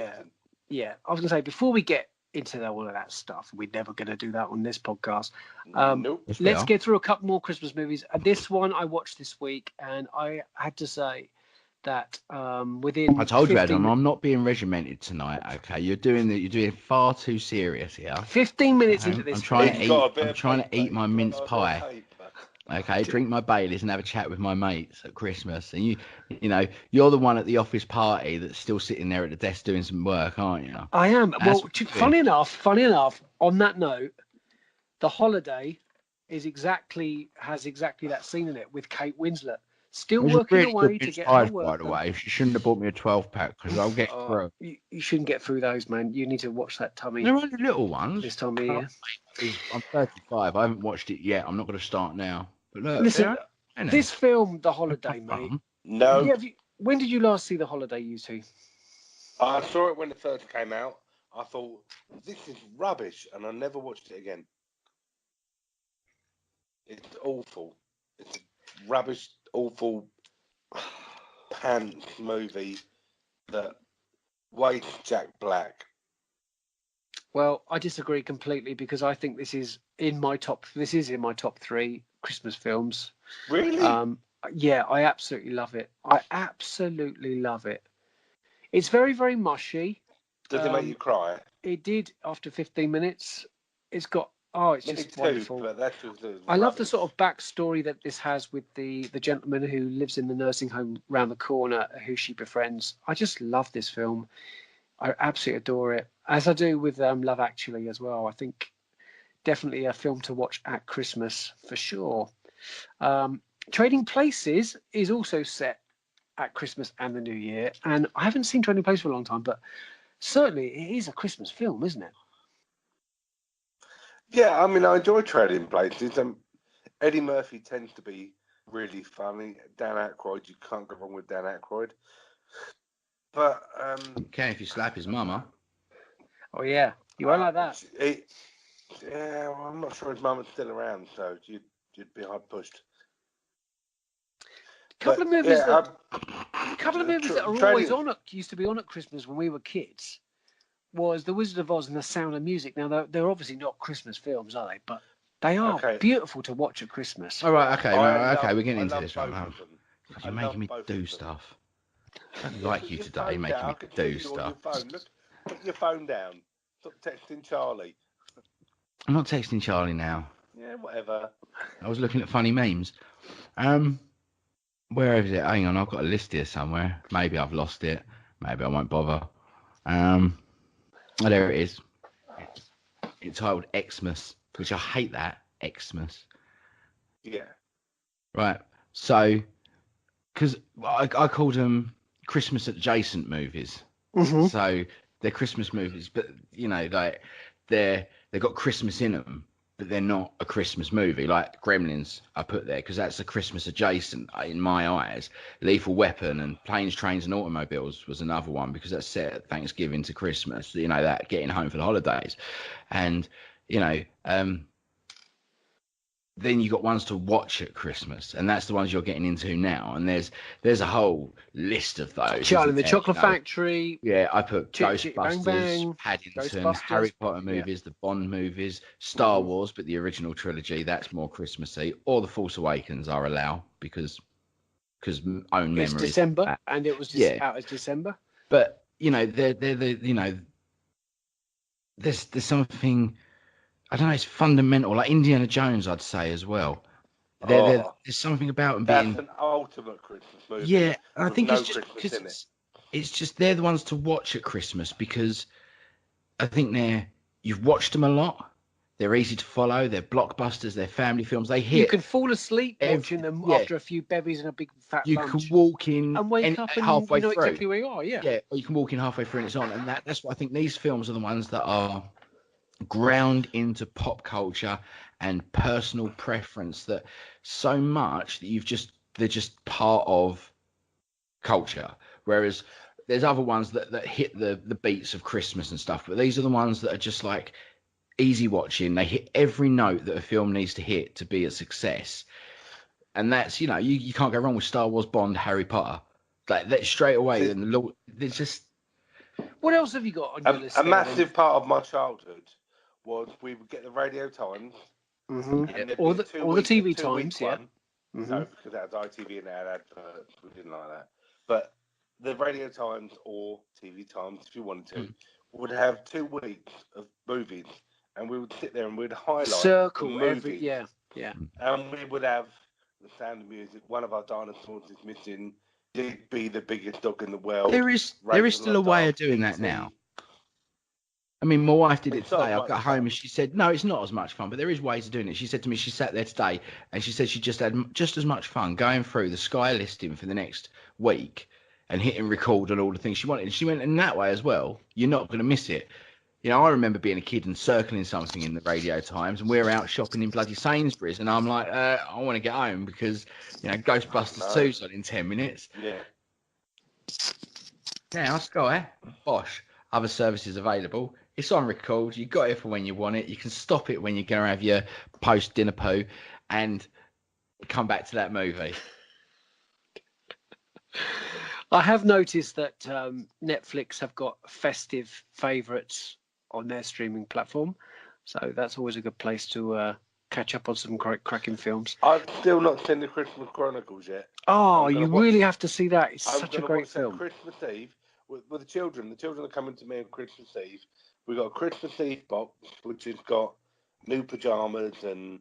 Yeah. I was going to say before we get into all of that stuff, we're never going to do that on this podcast. Nope. Let's get through a couple more Christmas movies. This one I watched this week, and I had to say that within. I told you, Adam, I'm not being regimented tonight. Okay, you're doing far too serious here. 15 minutes into this, I'm trying to eat my mince pie. Okay, drink my Baileys and have a chat with my mates at Christmas. And you're the one at the office party that's still sitting there at the desk doing some work, aren't you? I am. Funny enough, on that note, The Holiday has exactly that scene in it with Kate Winslet. Still working away to get her work. By the way, she shouldn't have bought me a 12-pack because I'll get through. You shouldn't get through those, man. You need to watch that tummy. They're only little ones. This time of year. I'm 35. I haven't watched it yet. I'm not going to start now. But look, listen, this film, The Holiday, mate. No. When did you last see The Holiday, you two? I saw it when it first came out. I thought, this is rubbish, and I never watched it again. It's awful. It's a rubbish, awful pants movie that wastes Jack Black. Well, I disagree completely because I think this is in my top 3 Christmas films. Really? Yeah, I absolutely love it. It's very, very mushy. Does it make you cry? It did after 15 minutes. It's got it's just wonderful. But that's I love the sort of backstory that this has with the gentleman who lives in the nursing home round the corner, who she befriends. I just love this film. I absolutely adore it, as I do with Love Actually as well. I think definitely a film to watch at Christmas for sure. Trading Places is also set at Christmas and the New Year, and I haven't seen Trading Places for a long time, but certainly it is a Christmas film, isn't it? Yeah, I mean, I enjoy Trading Places. Eddie Murphy tends to be really funny. Dan Aykroyd, you can't go wrong with Dan Aykroyd. But okay, if you slap his mama. Oh yeah, you won't like that. Well, I'm not sure his mama's still around, so you'd be hard pushed. Couple of movies that are always used to be on at Christmas when we were kids was The Wizard of Oz and The Sound of Music. Now they're obviously not Christmas films, are they? But they are beautiful to watch at Christmas. All right, okay, we're getting into this right now. You're making me do stuff. I don't like you today, making me do stuff. Put your phone down. Stop texting Charlie. I'm not texting Charlie now. Yeah, whatever. I was looking at funny memes. Where is it? Hang on, I've got a list here somewhere. Maybe I've lost it. Maybe I won't bother. There it is. It's titled Xmas, which I hate that. Xmas. Yeah. Right. So, because I called them Christmas adjacent movies. Mm-hmm. So they're Christmas movies, but like they've got Christmas in them, but they're not a Christmas movie. Like Gremlins, I put there because that's a Christmas adjacent in my eyes. Lethal Weapon and Planes, Trains and Automobiles was another one because that's set at Thanksgiving to Christmas. That getting home for the holidays, and then you got ones to watch at Christmas, and that's the ones you're getting into now. And there's a whole list of those. Charlie and the Chocolate Factory. Yeah, I put Ghostbusters, Bang Bang, Paddington, Harry Potter movies, the Bond movies, Star Wars, but the original trilogy, that's more Christmassy. Or The Force Awakens I allow because own memories. It's December, and it was just out as December. But there's something. I don't know, it's fundamental, like Indiana Jones, I'd say as well. There's something about them being... That's an ultimate Christmas movie. Yeah, I think it's just they're the ones to watch at Christmas because I think you've watched them a lot. They're easy to follow. They're blockbusters. They're family films. They hit. You can fall asleep watching them after a few bevies and a big fat You bunch. can walk in and wake up and halfway you know through. exactly where you are. Yeah. Yeah, or you can walk in halfway through and it's on. And that's what I think these films are the ones that are ground into pop culture and personal preference that so much that they're just part of culture. Whereas there's other ones that hit the beats of Christmas and stuff, but these are the ones that are just like easy watching. They hit every note that a film needs to hit to be a success. And that's, you can't go wrong with Star Wars, Bond, Harry Potter. Like that straight away. And there's just. What else have you got on your list? A massive part of my childhood was we would get the Radio Times, and or the TV Times, one. No, because that was ITV and they had adverts. We didn't like that. But the Radio Times or TV Times, if you wanted to, would have 2 weeks of movies, and we would sit there and we'd highlight the movies. Yeah. And we would have The Sound of Music. One of our dinosaurs is missing. Be the biggest dog in the world. There is still a way of doing that now. I mean, my wife did it today. I got home and she said, no, it's not as much fun, but there is ways of doing it. She said to me, she sat there today and she said she just had just as much fun going through the Sky listing for the next week and hitting record on all the things she wanted. And she went, in that way as well, you're not going to miss it. I remember being a kid and circling something in the Radio Times, and we're out shopping in bloody Sainsbury's, and I'm like, I want to get home because, Ghostbusters 2's on in 10 minutes. Yeah. Now, Sky, bosh, other services available. It's on record. You got it for when you want it. You can stop it when you're going to have your post-dinner poo and come back to that movie. I have noticed that Netflix have got festive favourites on their streaming platform, so that's always a good place to catch up on some cracking films. I've still not seen the Christmas Chronicles yet. Oh, you really have to see that. It's such a great film. Christmas Eve with the children. The children are coming to me on Christmas Eve. We got a Christmas Eve box which has got new pajamas and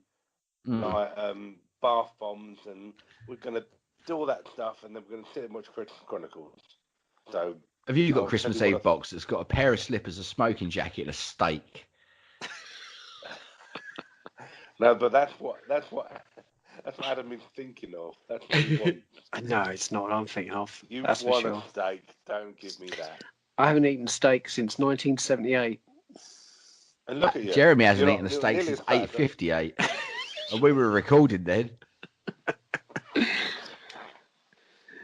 bath bombs, and we're gonna do all that stuff, and then we're gonna sit and watch Christmas Chronicles. So. Have you got a Christmas Eve box that's got a pair of slippers, a smoking jacket, and a steak? No, but that's what Adam is thinking of. That's what he wants. No, it's not what I'm thinking of. You that's want for sure. A steak? Don't give me that. I haven't eaten steak since 1978. And look at you. Jeremy hasn't eaten a steak since 8:58, and we were recording then.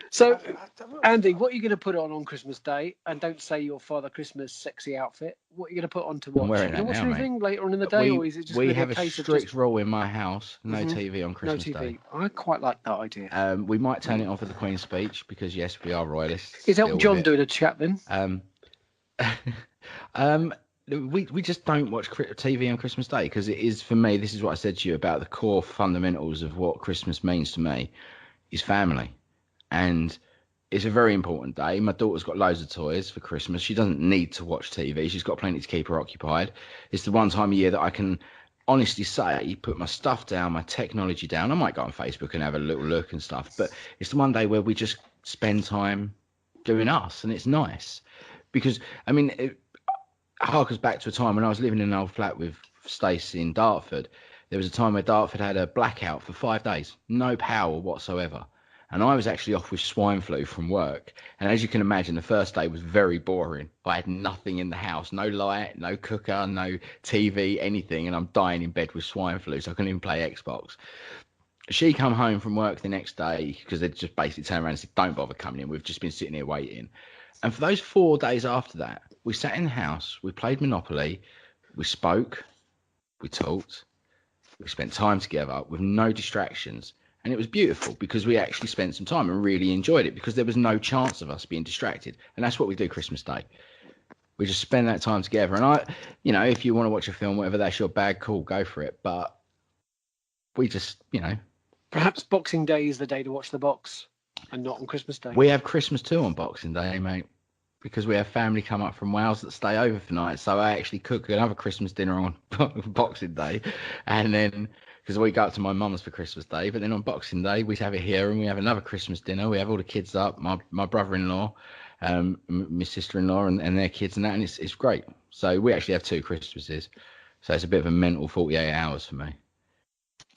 So, Andy, what are you going to put on Christmas Day? And don't say your Father Christmas sexy outfit. What are you going to put on to watch? I'm wearing that watch now, anything mate. Later on in the day, or is it just we have a case strict of rule in my house: no TV on Christmas Day. I quite like that idea. We might turn it on for the Queen's speech because yes, we are royalists. Is Elton John doing a chat then? We just don't watch TV on Christmas Day because it is, for me, this is what I said to you about the core fundamentals of what Christmas means to me is family. And it's a very important day. My daughter's got loads of toys for Christmas. She doesn't need to watch TV. She's got plenty to keep her occupied. It's the one time a year that I can honestly say, put my stuff down, my technology down. I might go on Facebook and have a little look and stuff, but it's the one day where we just spend time doing us, and it's nice. Because, I mean, it harkens back to a time when I was living in an old flat with Stacey in Dartford. There was a time where Dartford had a blackout for 5 days, no power whatsoever. And I was actually off with swine flu from work. And as you can imagine, the first day was very boring. I had nothing in the house, no light, no cooker, no TV, anything. And I'm dying in bed with swine flu, so I couldn't even play Xbox. She come home from work the next day because they just basically turned around and said, don't bother coming in. We've just been sitting here waiting. And for those 4 days after that, we sat in the house, we played Monopoly, we spoke, we talked, we spent time together with no distractions. And it was beautiful because we actually spent some time and really enjoyed it because there was no chance of us being distracted. And that's what we do Christmas Day. We just spend that time together. And if you want to watch a film, whatever, that's your bag, cool, go for it. But we just, Perhaps Boxing Day is the day to watch the box and not on Christmas Day. We have Christmas too on Boxing Day, mate, because we have family come up from Wales that stay over for night. So I actually cook another Christmas dinner on Boxing Day. And then, because we go up to my mum's for Christmas Day, but then on Boxing Day, we have it here and we have another Christmas dinner. We have all the kids up, my brother-in-law, my sister-in-law and their kids and that, and it's great. So we actually have 2 Christmases. So it's a bit of a mental 48 hours for me.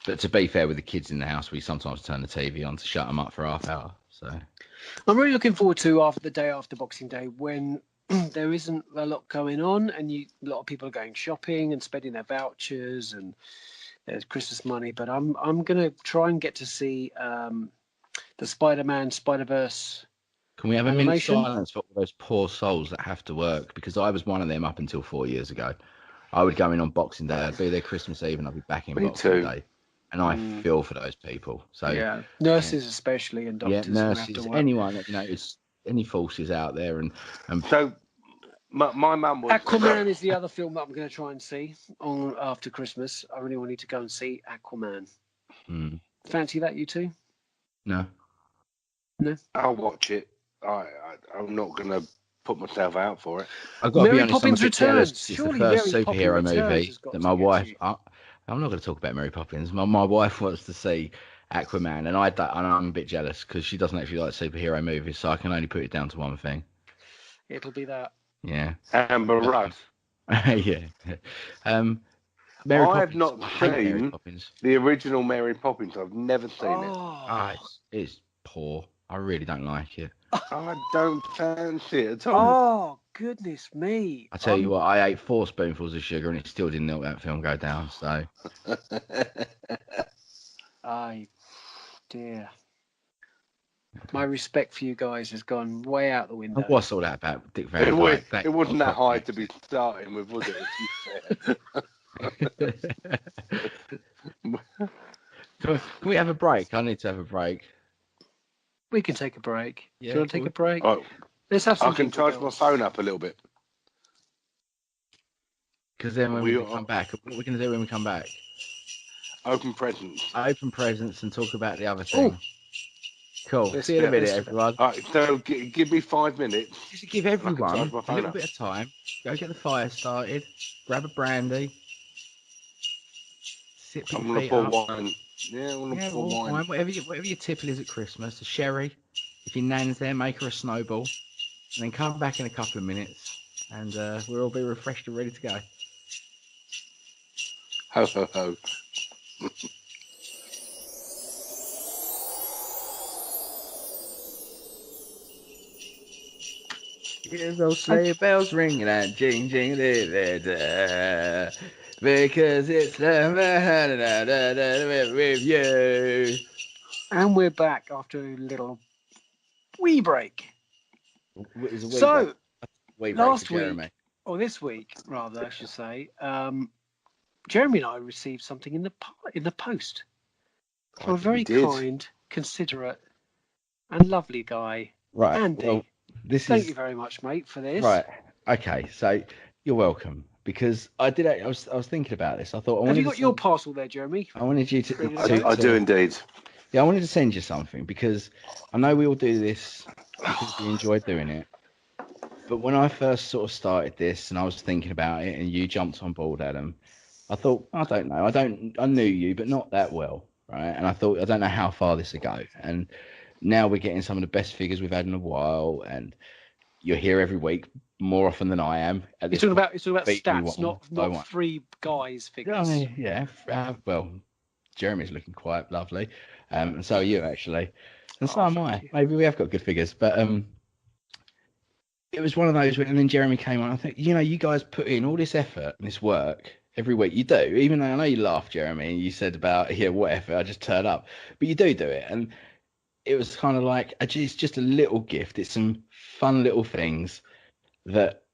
But to be fair, with the kids in the house, we sometimes turn the TV on to shut them up for half hour. So I'm really looking forward to the day after Boxing Day when there isn't a lot going on and a lot of people are going shopping and spending their vouchers and there's Christmas money, but I'm gonna try and get to see the Spider-Man Spider-Verse Can we have a minute's animation. silence for all those poor souls that have to work? Because I was one of them up until 4 years ago. I would go in on Boxing Day. I'd be there Christmas Eve, and I'd be back in Me Boxing too. Day. And I feel for those people. So yeah, nurses especially and yeah, doctors who have to nurses, work. anyone that it's any forces out there, and So my mum was Aquaman is the other film that I'm going to try and see on after Christmas. I really want to go and see Aquaman. Fancy that, you two? No. I'll watch it. I'm not gonna put myself out for it. I've got to be Mary honest, I'm a Poppins bit jealous. Returns. It's Surely the first Mary Poppins superhero Returns movie has got that to my get wife. you. I'm not going to talk about Mary Poppins. My wife wants to see Aquaman, and I'm a bit jealous because she doesn't actually like superhero movies, so I can only put it down to one thing. It'll be that. Yeah. Amber Rudd. Yeah. Mary I Poppins. have not I hate Mary seen Poppins. the original Mary Poppins. I've never seen it. It's poor. I really don't like it. I don't fancy it at all. Oh, goodness me. I tell you what, I ate 4 spoonfuls of sugar and it still didn't let that film go down. So, dear. My respect for you guys has gone way out the window. what's all that about Dick Van Dyke? It wasn't that high to be starting with, was it? Can we have a break? I need to have a break. We can take a break. Yeah, Do you want to take a break? Oh, Let's have some. I can charge my phone up a little bit. Because then when we come back, what are we going to do when we come back? Open presents. Open presents and talk about the other thing. Cool. See you in a minute, everyone. All right, so give me 5 minutes. Just to give everyone a little up. bit of time. Go get the fire started. Grab a brandy. Sit your feet up. Wine. Yeah, I'm gonna pour wine. Whatever your tipple is at Christmas, a sherry. If your nan's there, make her a snowball. And then come back in a couple of minutes, and we'll all be refreshed and ready to go. Ho, ho, ho. Here's those sleigh bells ringing and jing jing because it's the with you. And we're back after a little wee break. So last week, or this week rather, I should say, Jeremy and I received something in the post from a very kind, considerate, and lovely guy, Andy. Well, thank you very much, mate, for this. Right. Okay. So you're welcome. Because I was thinking about this. I thought. Have you got your parcel there, Jeremy? I wanted you to. I do indeed. Yeah, I wanted to send you something because I know we all do this because we enjoy doing it. But when I first sort of started this and I was thinking about it, and you jumped on board, Adam, I thought, I don't know. I knew you, but not that well, right? And I thought, I don't know how far this will go. And now we're getting some of the best figures we've had in a while, and you're here every week more often than I am. You're talking about stats, not 3 guys figures. Yeah. Well, Jeremy's looking quite lovely, and so are you actually, and so am I. Maybe we have got good figures, but it was one of those when, and then Jeremy came on. I think, you guys put in all this effort and this work every week. You do, even though I know you laughed, Jeremy, and you said about, what effort, I just turn up. But you do it. And it was kind of like, it's just a little gift. It's some fun little things that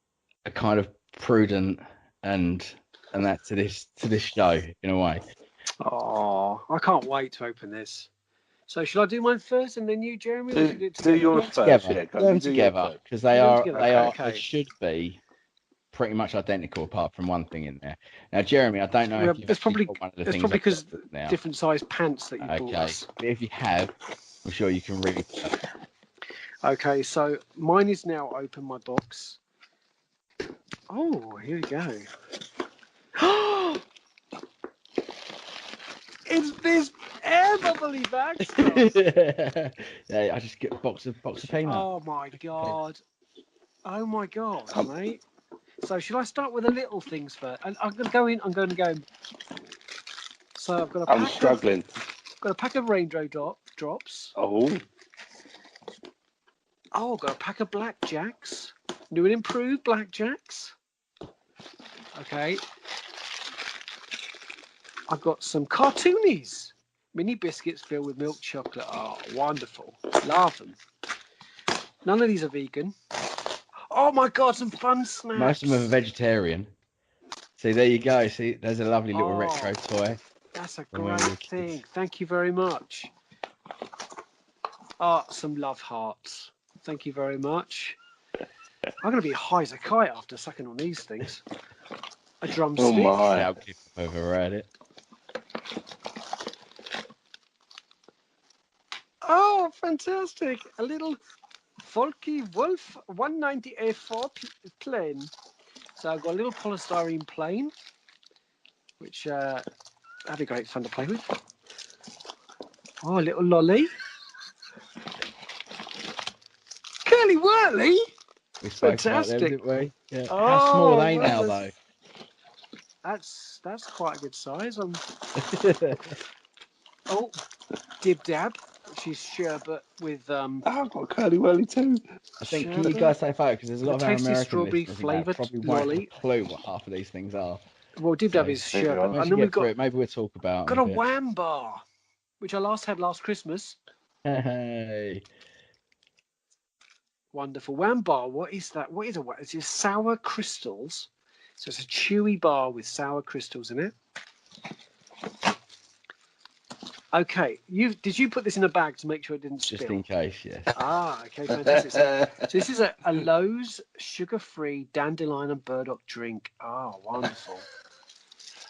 are kind of prudent and that to this show in a way. Oh, I can't wait to open this. So should I do mine first and then you, Jeremy? Do yours first. Yeah, do them together because they should be pretty much identical apart from one thing in there. Now, Jeremy, I don't know if you've probably one of the things. It's probably because different size pants that you bought us. But if you have, I'm sure you can read. Okay, so mine is now open. My box. Oh, here we go. It's this air bubbly bag stuff. Yeah, I just get a box of peanuts. Oh my god, mate. So should I start with the little things first? I'm going to go in. So I've got a pack. I'm struggling. Got a pack of rainbow drops. Oh, I've got a pack of blackjacks. New and improved blackjacks. Okay. I've got some cartoonies. Mini biscuits filled with milk chocolate. Oh, wonderful. Love them. None of these are vegan. Oh my God, some fun snacks. Most of them are vegetarian. See, there you go. See, there's a lovely little retro toy. That's a great thing. Thank you very much. Oh, some love hearts. Thank you very much. I'm going to be high as a kite after sucking on these things. A drumstick. Oh my. I've overread it. Oh, fantastic. A little Folky Wolf 190A4 plane. So I've got a little polystyrene plane, which that'd be great fun to play with. Oh, a little lolly. Curly Whirly. We spoke about them, didn't we? Yeah. Oh, how small are they now, though? That's quite a good size. Oh, Dib Dab, which is sherbet with I've got a Curly Whirly too. I think can you guys say photo because there's a lot of our American strawberry listeners flavoured probably lolly. won't have a clue what half of these things are. Well, Dib Dab is sherbet, and then we've got maybe we'll talk about. Got a Wham bar, which I had last Christmas. Hey. Wonderful. Wham bar, what is that? What is a Wham? It's just sour crystals. So it's a chewy bar with sour crystals in it. Okay, did you put this in a bag to make sure it didn't spill? Just in case, yes. Ah, okay, fantastic. So this is a Lowe's sugar-free dandelion and burdock drink. Oh, wonderful.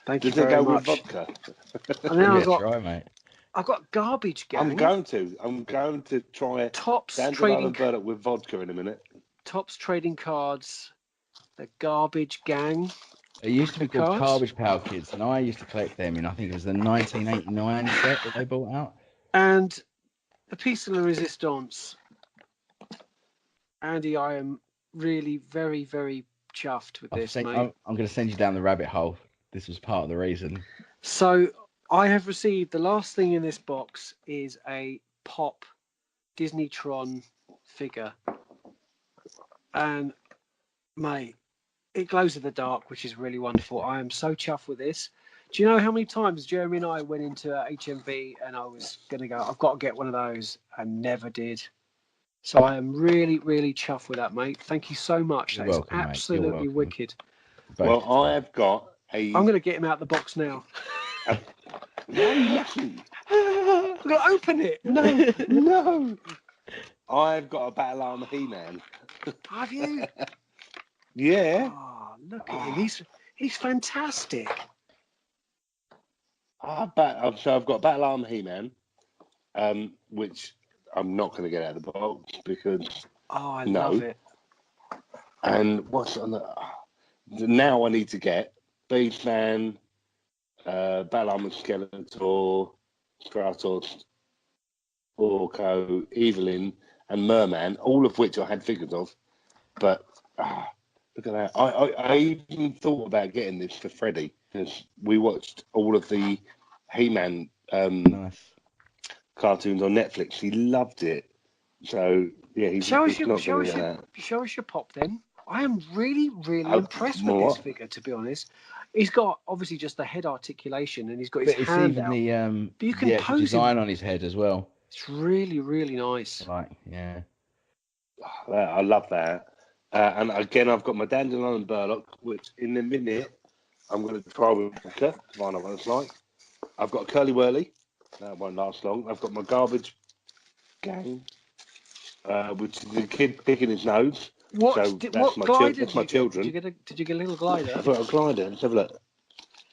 Thank you very much. Does it go with vodka? And then I've got Garbage Gang. I'm going to try Tops dandelion and burdock with vodka in a minute. Tops trading cards. The Garbage Gang. It used to be called Garbage Pail Kids, and I used to collect them in, I think it was the 1989 set that they brought out. And a piece de la resistance. Andy, I am really very, very chuffed with this, mate. I'm going to send you down the rabbit hole. This was part of the reason. So I have received, the last thing in this box is a Pop Disneytron figure. And, mate, it glows in the dark, which is really wonderful. I am so chuffed with this. Do you know how many times Jeremy and I went into HMV and I was going to go, I've got to get one of those, and never did. So I am really, really chuffed with that, mate. Thank you so much. That is absolutely wicked. Well, I have got I'm going to get him out the box now. No, you mustn't. I've got to open it. No. I've got a Battle Armor He-Man. Have you? Yeah. Oh, look at him. He's fantastic. So I've got Battle Armor He-Man, which I'm not going to get out of the box because I love it. And what's on now I need to get Beastman, Battle Armor Skeletor, Stratos, Orko, Evelyn, and Merman, all of which I had figures of. But look at that. I even thought about getting this for Freddie because we watched all of the He-Man cartoons on Netflix. He loved it. So, yeah, he's not going to get that. Show us your Pop then. I am really, really impressed with this figure, to be honest. He's got obviously just the head articulation, and he's got his hand out. But you can pose design on his head as well. It's really, really nice. Yeah. I love that. And again, I've got my Dandelion and Burlock, which in a minute I'm going to try with vodka to find out what it's like. I've got a Curly Whirly. That won't last long. I've got my Garbage Gang, which is the kid picking his nose. That's my children. Did you get a little glider? I've got a glider. Let's have a look.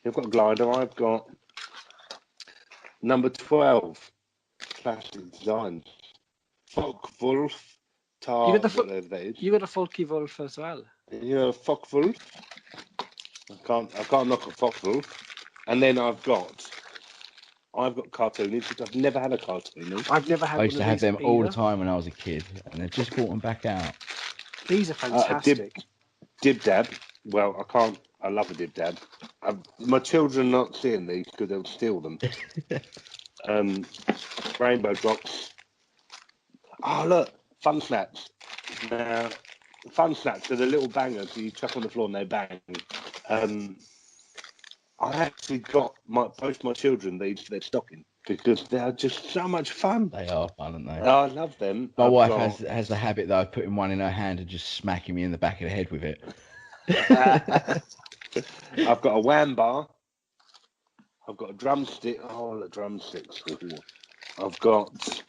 I've got a glider. I've got number 12. Classic designs. Fok Wolf. You got a Folky Wolf as well. Yeah, Fok Wolf. I can't knock a Fok Wolf. And then I've got cartoonies, which I've never had a cartoonie. I've never had. I used to have them all the time when I was a kid, and they've just brought them back out. These are fantastic. Dib Dab. Well, I can't. I love a Dib Dab. My children are not seeing these because they'll steal them. Rainbow Drops. Oh, look. Fun Snaps. Now, Fun Snaps are the little bangers you chuck on the floor and they bang. I actually got both my children these their stocking because they're just so much fun. They are fun, aren't they? I love them. My wife has the habit though of putting one in her hand and just smacking me in the back of the head with it. I've got a wham bar. I've got a drumstick. Oh, the drumsticks. I've got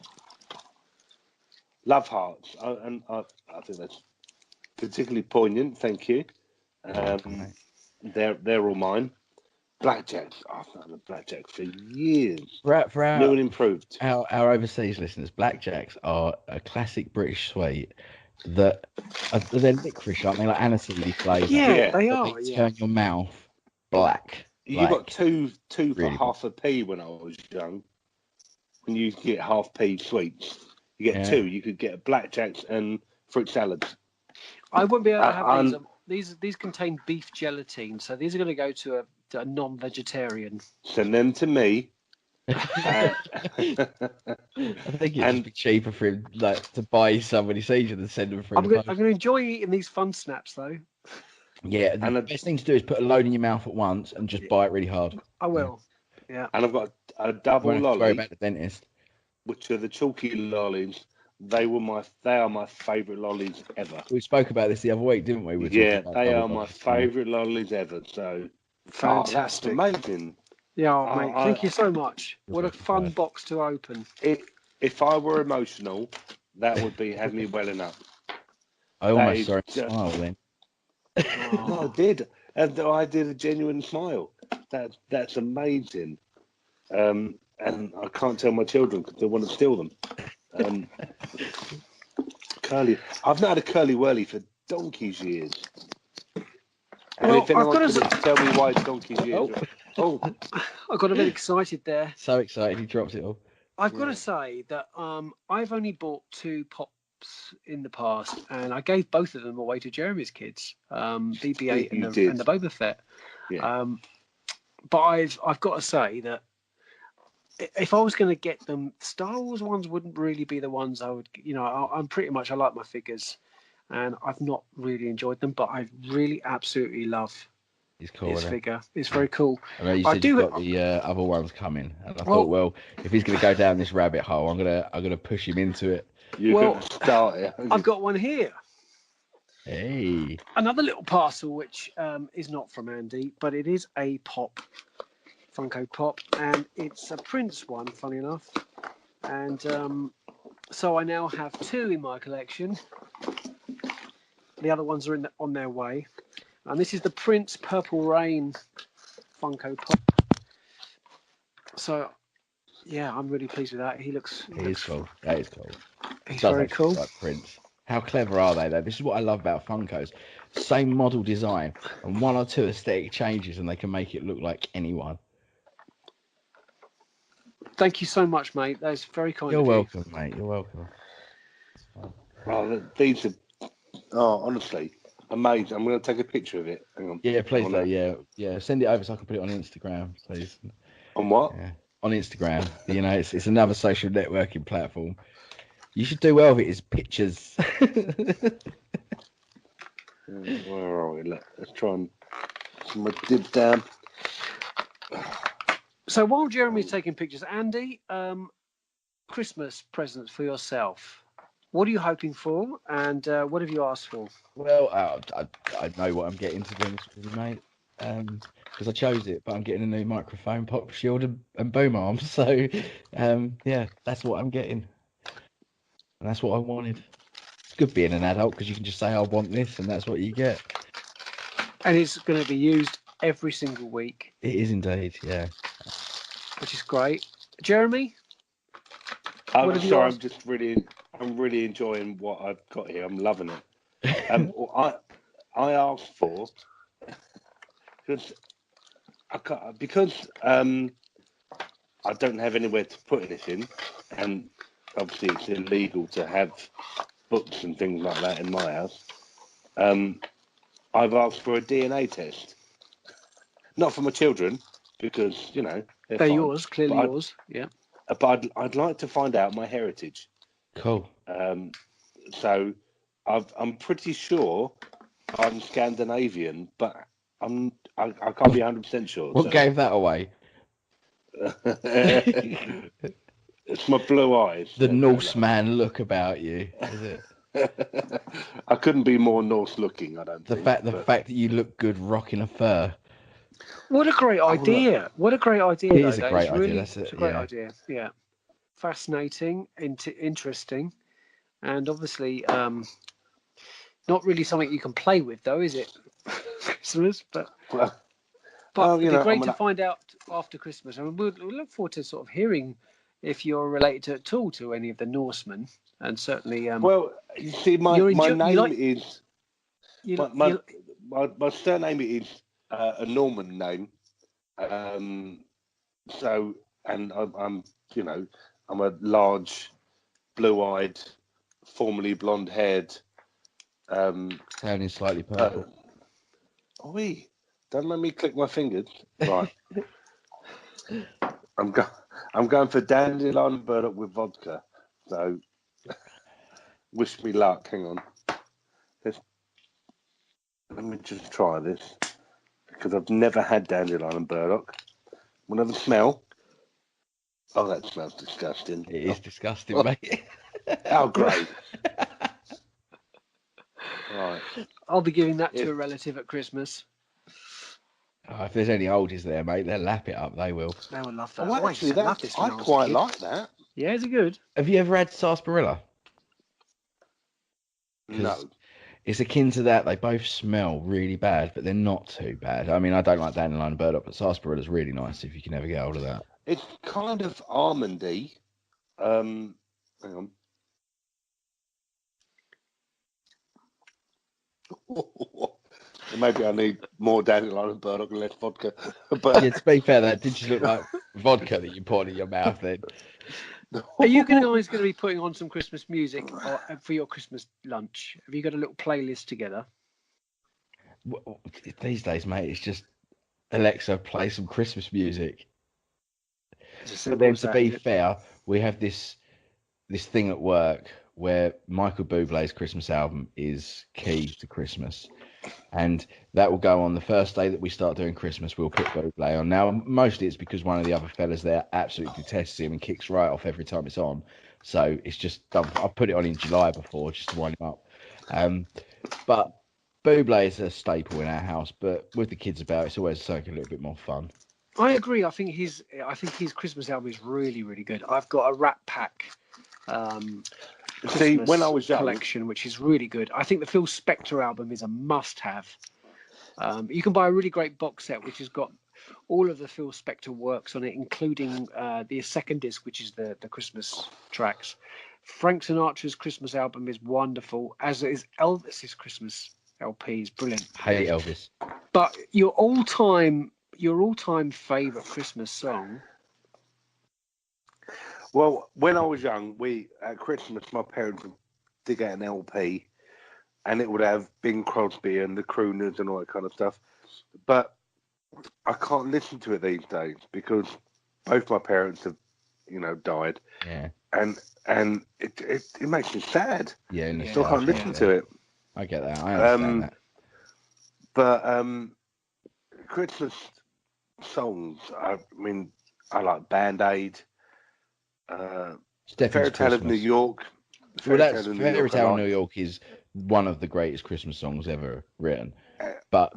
love hearts, and I think that's particularly poignant. Thank you. They're all mine. Blackjacks. I've done the blackjack for years. New and improved. Our overseas listeners, blackjacks are a classic British sweet that they're licorice, aren't they? Like aniseed flavour. Yeah, they are. They turn your mouth black. You got two for really half a p when I was young. When you get half p sweets, you get two. You could get blackjacks and fruit salads. I wouldn't be able to have these. These contain beef gelatin, so these are going to go to a non-vegetarian. Send them to me. I think it'd just be cheaper for him to buy somebody sees you than send them for. I'm going to enjoy eating these fun snaps though. Yeah, the best thing to do is put a load in your mouth at once and just bite it really hard. I will. Yeah. And I've got a double lolly. Worry about the dentist. Which are the chalky lollies. They are my favourite lollies ever. We spoke about this the other week, didn't we? Yeah, they are my favourite lollies ever. So fantastic, amazing. Yeah, mate. Thank you so much. What a fun box to open. If I were emotional, that would have me welling up. I almost saw him smile then. No, I did. And I did a genuine smile. That's amazing. And I can't tell my children because they want to steal them. Curly. I've not had a curly whirly for donkey's years. And if anyone could tell me why it's donkey's years. I got a bit excited there. So excited, he dropped it all. I've got to say that I've only bought 2 pops in the past, and I gave both of them away to Jeremy's kids, BB-8 and the Boba Fett. Yeah. But I've got to say that if I was going to get them, Star Wars ones wouldn't really be the ones I would. I'm pretty much, I like my figures, and I've not really enjoyed them, but I really absolutely love his figure. It's very cool. I know you said you've got the other ones coming, and I thought, well, if he's going to go down this rabbit hole, I'm gonna push him into it. Start it. I've got one here. Hey. Another little parcel, which is not from Andy, but it is a pop. Funko Pop, and it's a Prince one, funny enough, and so I now have 2 in my collection. The other ones are on their way, and this is the Prince Purple Rain Funko Pop. So yeah, I'm really pleased with that. He is cool. That is cool. He's very cool. Like Prince. How clever are they though? This is what I love about Funkos. Same model design and 1 or 2 aesthetic changes, and they can make it look like anyone. Thank you so much, mate. That's very kind of you. You're welcome, mate. You're welcome. Oh, these are honestly amazing. I'm going to take a picture of it. Hang on. Yeah, please though. Yeah. Send it over so I can put it on Instagram, please. On what? Yeah. On Instagram. It's another social networking platform. You should do well with it. Is pictures. Where are we? Let's try and put my dibs down. So while Jeremy's taking pictures, Andy, Christmas presents for yourself. What are you hoping for, and what have you asked for? Well, I know what I'm getting, to be honest with you, mate, because I chose it. But I'm getting a new microphone, pop shield, and boom arms. So, yeah, that's what I'm getting, and that's what I wanted. It's good being an adult because you can just say I want this, and that's what you get. And it's going to be used every single week. It is indeed, yeah. Which is great. Jeremy? I'm sorry, I'm really enjoying what I've got here. I'm loving it. I asked for because I don't have anywhere to put anything, and obviously it's illegal to have books and things like that in my house. I've asked for a DNA test, not for my children because they're yours, clearly yours. Yeah. But I'd like to find out my heritage. Cool. So I'm pretty sure I'm Scandinavian, but I can't be 100% sure. What gave that away? It's my blue eyes. The Norseman look about you, is it? I couldn't be more Norse looking, I don't think. The fact that you look good rocking a fur. What a great idea! What a great idea! It is a great idea. It's a great idea. Yeah, fascinating, interesting, and obviously not really something you can play with, though, is it? Christmas, but it'd be great to find out after Christmas. I mean, we'll look forward to sort of hearing if you're related at all to any of the Norsemen, and certainly. Well, you see, my name is my surname is a Norman name. So, and I'm I'm a large, blue-eyed, formerly blonde-haired. Sounding slightly purple. Don't let me click my fingers. Right. I'm going for dandelion burdock with vodka. So, wish me luck. Hang on. Let me just try this because I've never had dandelion and burdock. We'll have a smell. Oh, that smells disgusting. It is disgusting, mate. Oh, great. Right. I'll be giving that to a relative at Christmas. Oh, if there's any oldies there, mate, they'll lap it up. They will. They will love that. Oh, actually, I quite like that. Yeah, is it good? Have you ever had sarsaparilla? No. It's akin to that. They both smell really bad, but they're not too bad. I mean, I don't like dandelion and burdock, but sarsaparilla is really nice if you can ever get hold of that. It's kind of almondy. Hang on. Maybe I need more dandelion and burdock and less vodka. But yeah, to be fair, that did just look like vodka that you poured in your mouth then. Are you guys going to be putting on some Christmas music for your Christmas lunch? Have you got a little playlist together? These days, mate, it's just Alexa, play some Christmas music. But then, to be fair, we have this thing at work where Michael Bublé's Christmas album is key to Christmas. And that will go on the first day that we start doing Christmas. We'll put Bublé on. Now, mostly it's because one of the other fellas there absolutely detests him and kicks right off every time it's on. So it's just done. I've put it on in July before just to wind him up. But Bublé is a staple in our house. But with the kids about, it's always something a little bit more fun. I agree. I think his Christmas album is really, really good. I've got a Rat Pack. Christmas when I was young, collection, which is really good. I think the Phil Spector album is a must-have. You can buy a really great box set which has got all of the Phil Spector works on it, including the second disc, which is the Christmas tracks. Frank Sinatra's Christmas album is wonderful, as is Elvis's Christmas LP is brilliant. Hey Elvis. But your all-time favourite Christmas song? Well, when I was young, at Christmas, my parents would dig out an LP, and it would have Bing Crosby and the Crooners and all that kind of stuff. But I can't listen to it these days because both my parents have, died. Yeah. And it makes me sad. Yeah. I still can't listen to it. I get that. I understand that. But Christmas songs. I mean, I like Band Aid. Fairy Tale of New York. Fairy Tale of New York is one of the greatest Christmas songs ever written. But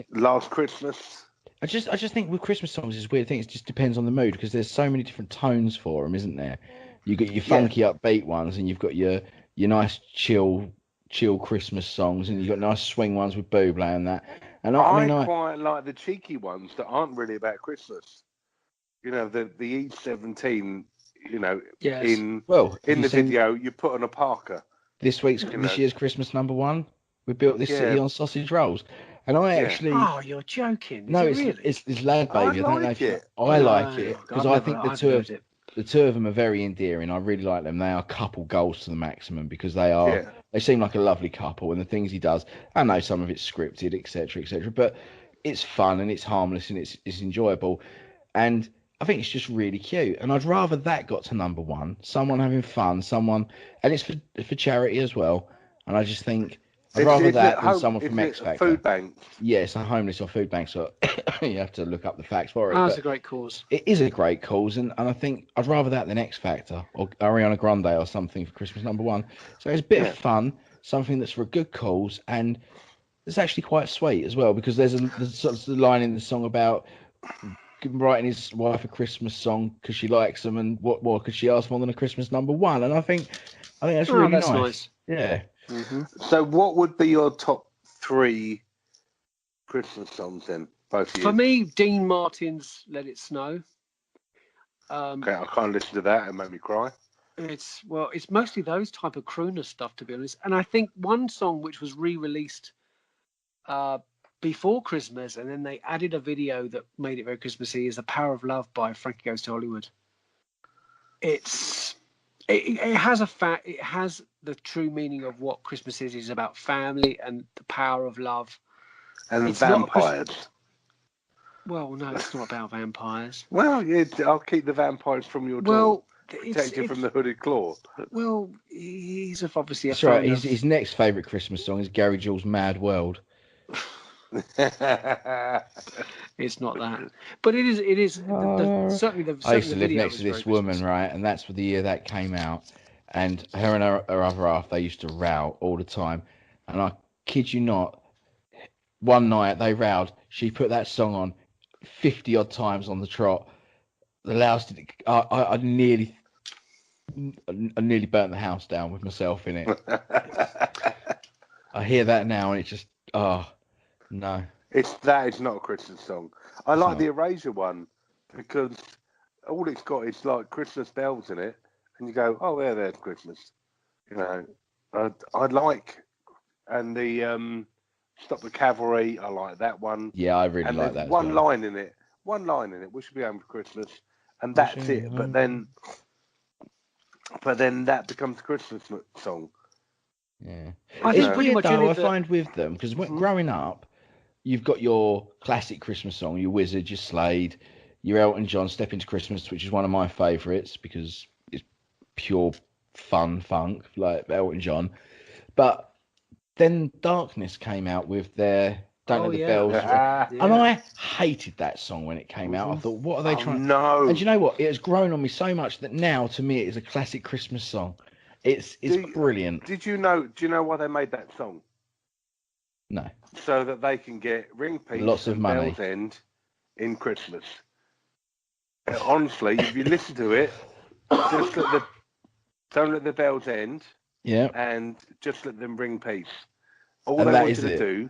Last Christmas. I just think with Christmas songs, it's a weird thing. It just depends on the mood because there's so many different tones for them, isn't there? You got your funky upbeat ones, and you've got your nice chill Christmas songs, and you've got nice swing ones with Bublé and that. And I quite like the cheeky ones that aren't really about Christmas. The E17. Yes. In the video, you put on a Parker. This year's Christmas #1. We built this city on sausage rolls, and I actually. Oh, you're joking! It's Lad Baby. I like it because I think the two of them are very endearing. I really like them. They are couple goals to the maximum because they are. Yeah. They seem like a lovely couple, and the things he does. I know some of it's scripted, etc., but it's fun and it's harmless and it's enjoyable, and I think it's just really cute, and I'd rather that got to #1. Someone having fun, and it's for charity as well. And I just think I'd rather that than someone isn't from it X a Factor. food bank? Yeah, it's a homeless or food bank, so you have to look up the facts for it. Oh, But that's a great cause. it is a great cause, and I think I'd rather that than X Factor or Ariana Grande or something for Christmas #1. So it's a bit of fun, something that's for a good cause, and it's actually quite sweet as well, because there's sort of the line in the song about writing his wife a Christmas song because she likes them, and what more could she ask more than a Christmas #1? And I think that's really that's nice. Yeah. Mm-hmm. So, what would be your top 3 Christmas songs then? Both of you. For me, Dean Martin's "Let It Snow." Okay, I can't listen to that. It made me cry. It's mostly those type of crooner stuff, to be honest. And I think one song which was re-released before Christmas, and then they added a video that made it very Christmassy, is "The Power of Love" by Frankie Goes to Hollywood. It has it has the true meaning of what Christmas is about family and the power of love. And it's vampires. Well, no, it's not about vampires. Well, yeah, I'll keep the vampires from your door. Protect you from the hooded claw. Well, he's obviously a That's fan right. of... His next favourite Christmas song is Gary Jules' "Mad World." It's not that, but it is. It is certainly I used to live video next to was this very woman, Christmassy. right, and that's for the year that came out. And her and her other half, they used to row all the time. And I kid you not, one night they rowed. She put that song on 50 odd times on the trot. The loudest. I nearly burnt the house down with myself in it. I hear that now, and it's just, oh no. It's not a Christmas song. I like the Erasure one because all it's got is like Christmas bells in it, and you go, oh yeah, there's Christmas. You know, I like, and the Stop the Cavalry, I like that one. Yeah, I really and like that. One as well. line in it. One line in it. We should be home for Christmas, and that's it. But then that becomes a Christmas song. Yeah, it's pretty much though. I find with them because growing up, you've got your classic Christmas song, your Wizard, your Slade, your Elton John "Step Into Christmas," which is one of my favourites because it's pure fun funk like Elton John. But then Darkness came out with their "Don't Let the Bells," and I hated that song when it came out. I thought, what are they trying? No. And you know what? It has grown on me so much that now, to me, it is a classic Christmas song. It's brilliant. Do you know why they made that song? No. So that they can get Ring Piece Lots of money. Bell's End in Christmas. Honestly, if you listen to it, just don't let the bells end. Yeah. And just let them ring peace. All they wanted to do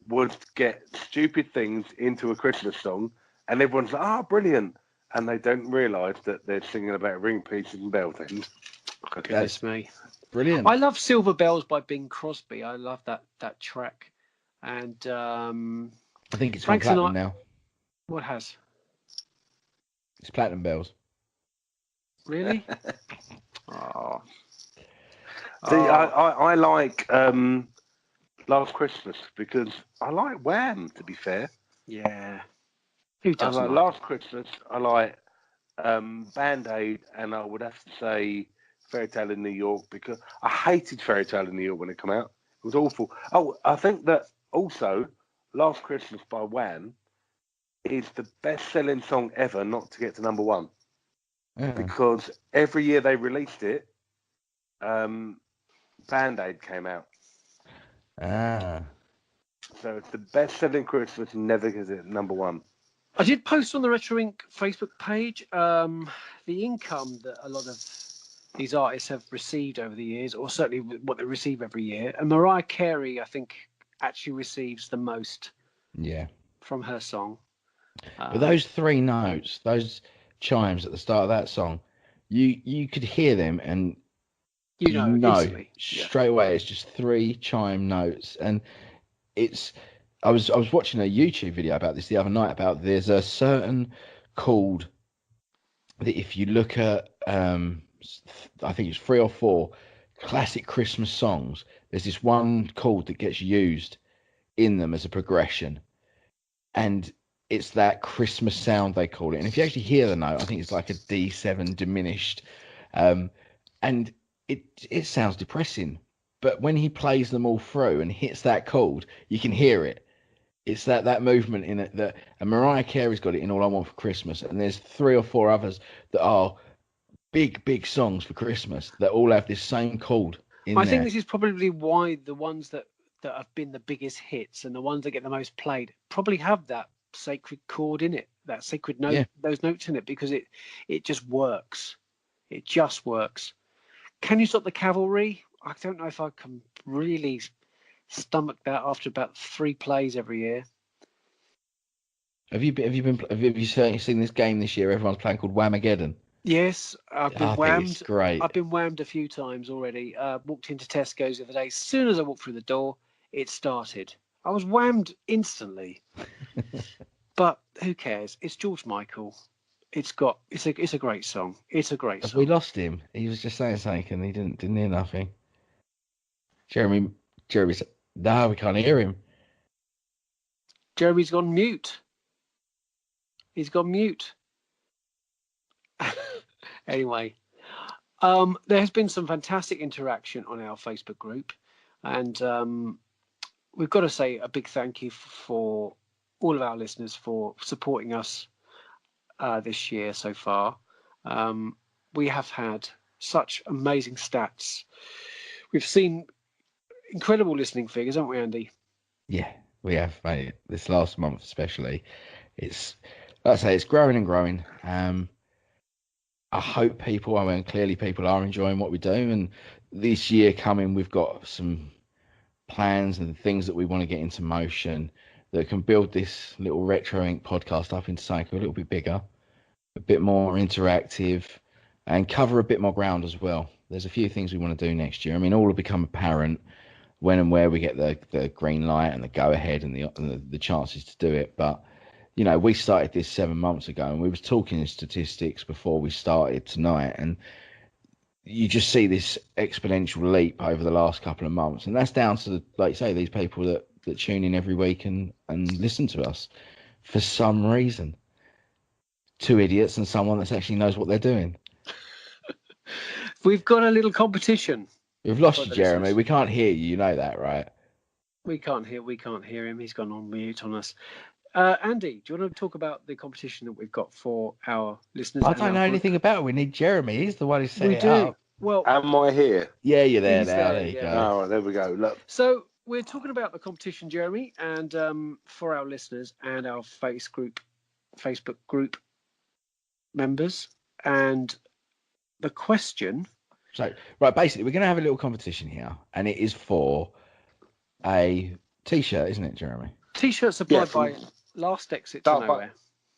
was get stupid things into a Christmas song, and everyone's like, "Ah, brilliant!" And they don't realise that they're singing about ring peace and bells end. Goodness me, brilliant! I love "Silver Bells" by Bing Crosby. I love that track, and I think it's Frank platinum now. What has? It's Platinum Bells. Really? Oh. See, I like Last Christmas because I like Wham. To be fair. Yeah. Who doesn't? I like Last Christmas. I like Band Aid, and I would have to say Fairy Tale in New York because I hated Fairy Tale in New York when it came out. It was awful. Oh, I think that also Last Christmas by Wham is the best-selling song ever not to get to #1 because every year they released it, Band Aid came out. So it's the best-selling Christmas and never gets it #1. I did post on the Retro Inc. Facebook page the income that a lot of these artists have received over the years, or certainly what they receive every year. And Mariah Carey, I think, actually receives the most. Yeah. From her song. But those 3 notes, those chimes at the start of that song, you could hear them and you know instantly. Straight away it's just 3 chime notes, and it's. I was watching a YouTube video about this the other night about there's a certain chord that if you look at I think it's 3 or 4 classic Christmas songs, there's this one chord that gets used in them as a progression, and it's that Christmas sound they call it. And if you actually hear the note, I think it's like a D7 diminished, and it sounds depressing, but when he plays them all through and hits that chord, you can hear it. It's that movement in it that, and Mariah Carey's got it in All I Want for Christmas, and there's 3 or 4 others that are big songs for Christmas that all have this same chord in I think there. this is probably why the ones that have been the biggest hits and the ones that get the most played probably have that sacred chord in it, that sacred note, Yeah. those notes in it, because it just works. It just works. Can You Stop the Cavalry? I don't know if I can really stomach that after about 3 plays every year. Have you seen this game this year? Everyone's playing called Whamageddon. Yes, I've been I whammed. think it's great. I've been whammed a few times already. Walked into Tesco's the other day. As soon as I walked through the door, it started. I was whammed instantly. But who cares? It's George Michael. It's a great song. It's a great Have song. we lost him? He was just saying something and he didn't hear nothing. Jeremy said, no, we can't hear him. Jeremy's gone mute. He's gone mute. Anyway, there has been some fantastic interaction on our Facebook group, and we've got to say a big thank you for all of our listeners for supporting us this year so far. We have had such amazing stats. We've seen incredible listening figures, haven't we, Andy? Yeah, we have, mate. This last month especially, it's, like I say, it's growing and growing. I hope clearly people are enjoying what we do, and this year coming, we've got some plans and things that we want to get into motion that can build this little Retro Inc. podcast up into something a little bit bigger, a bit more interactive, and cover a bit more ground as well. There's a few things we want to do next year. I mean, all will become apparent when and where we get the green light and the go ahead and the chances to do it. But you know, we started this 7 months ago, and we was talking statistics before we started tonight, and you just see this exponential leap over the last couple of months, and that's down to, like you say, these people that tune in every week and listen to us for some reason. 2 idiots and someone that actually knows what they're doing. We've got a little competition. We've lost you, Jeremy. Listeners. We can't hear you. You know that, right? We can't hear him. He's gone on mute on us. Andy, do you want to talk about the competition that we've got for our listeners? I don't know anything about it. We need Jeremy. He's the one who set it up. Well, am I here? Yeah, you're there now. There you go. All right, there we go. Look. So we're talking about the competition, Jeremy, and for our listeners and our Facebook group members, and the question. So, right, basically, we're going to have a little competition here, and it is for a T-shirt, isn't it, Jeremy? T-shirt supplied by Last Exit to Nowhere.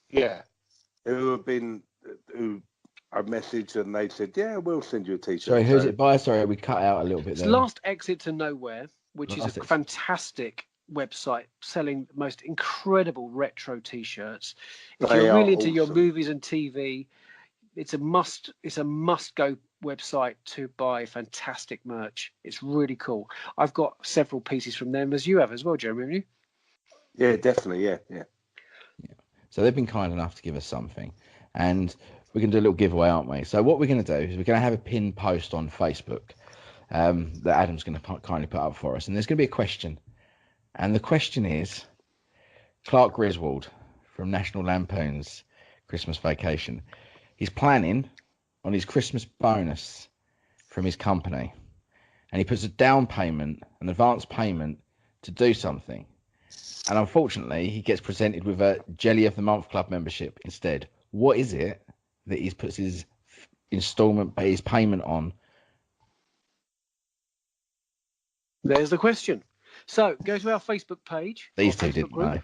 Yeah, who I messaged and they said, yeah, we'll send you a T-shirt. Sorry, who's it by? Sorry, we cut out a little bit there. Last Exit to Nowhere, which is a fantastic website selling the most incredible retro T-shirts. If you're really into your movies and TV, it's a must go website to buy fantastic merch. It's really cool. I've got several pieces from them, as you have as well, Jeremy, haven't you? Yeah, definitely. Yeah. So they've been kind enough to give us something, and we're going to do a little giveaway, aren't we? So what we're going to do is we're going to have a pinned post on Facebook that Adam's going to kindly put up for us, and there's going to be a question, and the question is, Clark Griswold from National Lampoon's Christmas Vacation, he's planning on his Christmas bonus from his company, and he puts a down payment, an advance payment, to do something. And unfortunately, he gets presented with a Jelly of the Month Club membership instead. What is it that he puts his payment on? There's the question. So go to our Facebook page. These two didn't know.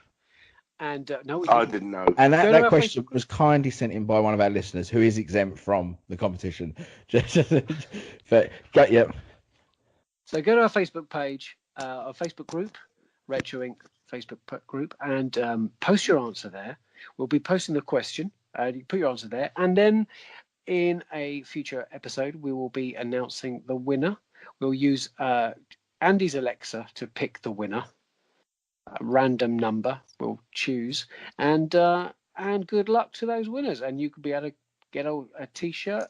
And no, I didn't know. And that question was kindly sent in by one of our listeners who is exempt from the competition. So go to our Facebook page, our Facebook group, Retro Inc. Facebook group, and post your answer there. We'll be posting the question. You put your answer there, and then in a future episode, we will be announcing the winner. We'll use Andy's Alexa to pick the winner. A random number we'll choose, and good luck to those winners. And you could be able to get a T-shirt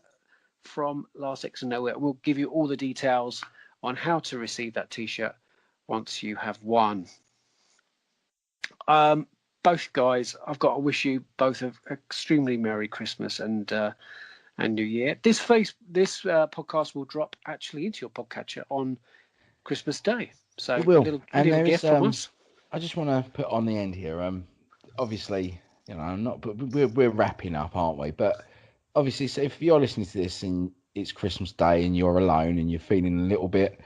from Last Exit to Nowhere. We'll give you all the details on how to receive that T-shirt once you have won. Both guys, I've got to wish you both an extremely Merry Christmas and New Year. This podcast will drop actually into your podcatcher on Christmas Day. So It will. a little gift from us. I just want to put on the end here. Obviously, but we're wrapping up, aren't we? But obviously, so if you're listening to this and it's Christmas Day and you're alone and you're feeling a little bit